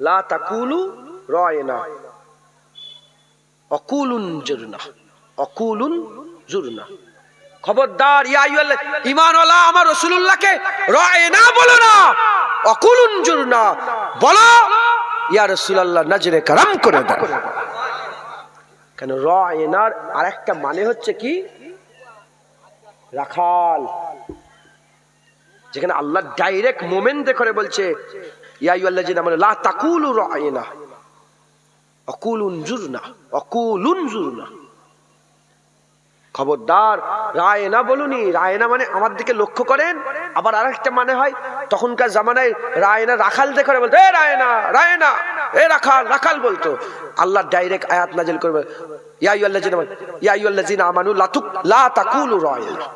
লা তাকুলু রায়না অকুলুন জুরনা, অকুলুন জুরনা। খবরদার, ইয়া আইয়ুহাল ঈমানওয়ালা আমার রাসূলুল্লাহকে রায়না বলো না, অকুলুন জুরনা বলো, ইয়া রাসূলুল্লাহ নজরে করম করে দাও। কেন? রায়নার আরেকটা মানে হচ্ছে কি? রাখাল। যেখানে আল্লাহ ডাইরেক্ট মোমেন্টে করে বলছে ইয়া আইয়ুহাল্লাযীনা আমানু লা তাকুলু রায়না অকুলুন জুরনা, অকুলুন জুরনা। খবরদার, রায়না বলুনি। রায়না মানে আমার দিকে লক্ষ্য করেন। আবার আরেকটা মানে হয়, তখনকার জামানায় রায়না রাখাল দেখে বলতো এ রায়না, রায়না, এ রাখাল, রাখাল বলতো। আল্লাহ ডাইরেক্ট আয়াত নাযিল করবে ইয়া আইয়ুহাল্লাযীনা আমানু লা তাকুলু রায়না,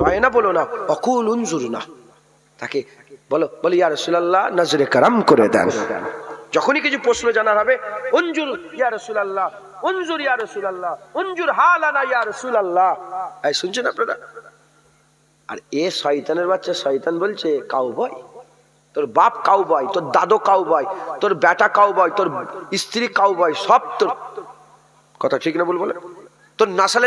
রায়না বলো না, অকুলুন জুরনা। তাকে বলো, বলি ইয়া রাসূলুল্লাহ নজরে করম করে দেন। যখনই কিছু প্রশ্ন জানার হবে, উনজুর ইয়া রাসূলুল্লাহ, উনজুর ইয়া রাসূলুল্লাহ, উনজুর হালানা ইয়া রাসূলুল্লাহ। এই শুনছেন আপনারা? আর এ শয়তানের বাচ্চা, শয়তান বলছে কাউবয়। তোর বাপ কাউবয়, তোর দাদু কাউবয়, তোর বেটা কাউবয়, তোর স্ত্রী কাউবয়, সব তোর। কথা ঠিক না ভুল বলে? তোর নাসালে